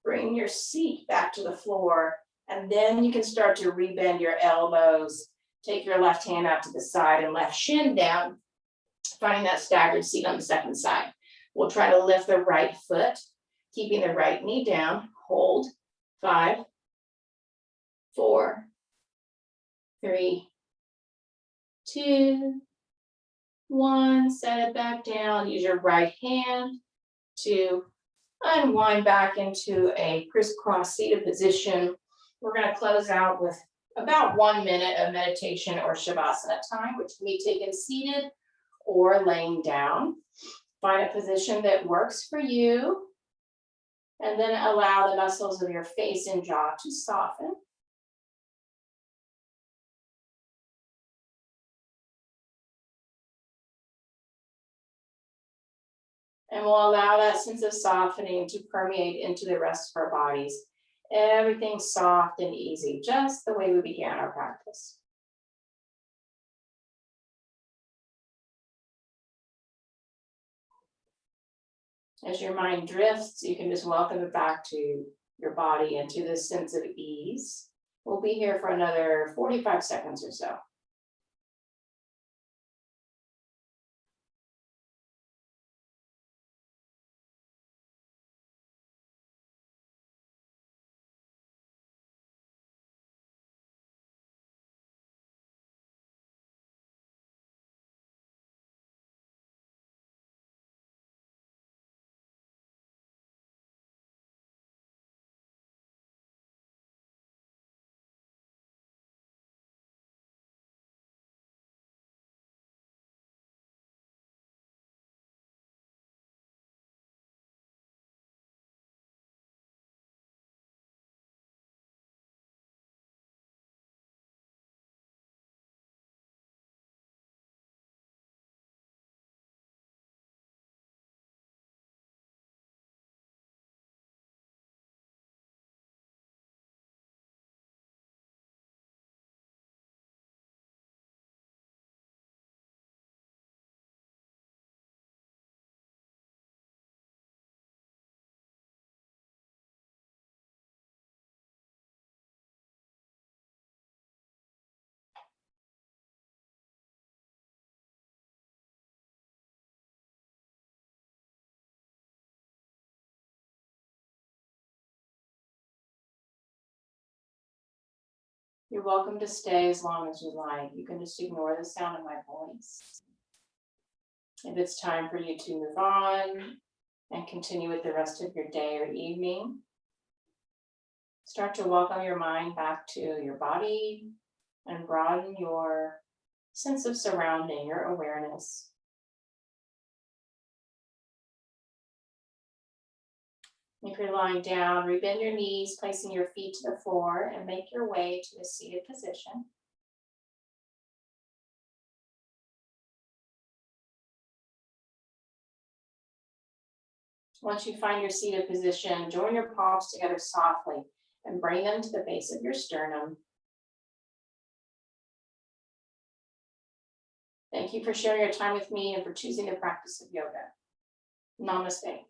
Bring your seat back to the floor, and then you can start to rebend your elbows. Take your left hand out to the side and left shin down, finding that staggered seat on the second side. We'll try to lift the right foot, keeping the right knee down. Hold. 5, 4, 3, 2, 1. Set it back down. Use your right hand to Unwind back into a crisscross seated position. We're going to close out with about 1 minute of meditation or shavasana time, which can be taken seated or laying down. Find a position that works for you, and then allow the muscles of your face and jaw to soften. And we'll allow that sense of softening to permeate into the rest of our bodies. Everything's soft and easy, just the way we began our practice. As your mind drifts, you can just welcome it back to your body and to this sense of ease. We'll be here for another 45 seconds or so. You're welcome to stay as long as you like. You can just ignore the sound of my voice. If it's time for you to move on and continue with the rest of your day or evening, start to welcome your mind back to your body and broaden your sense of surrounding, your awareness. If you're lying down, rebend your knees, placing your feet to the floor, and make your way to a seated position. Once you find your seated position, join your palms together softly and bring them to the base of your sternum. Thank you for sharing your time with me and for choosing the practice of yoga. Namaste.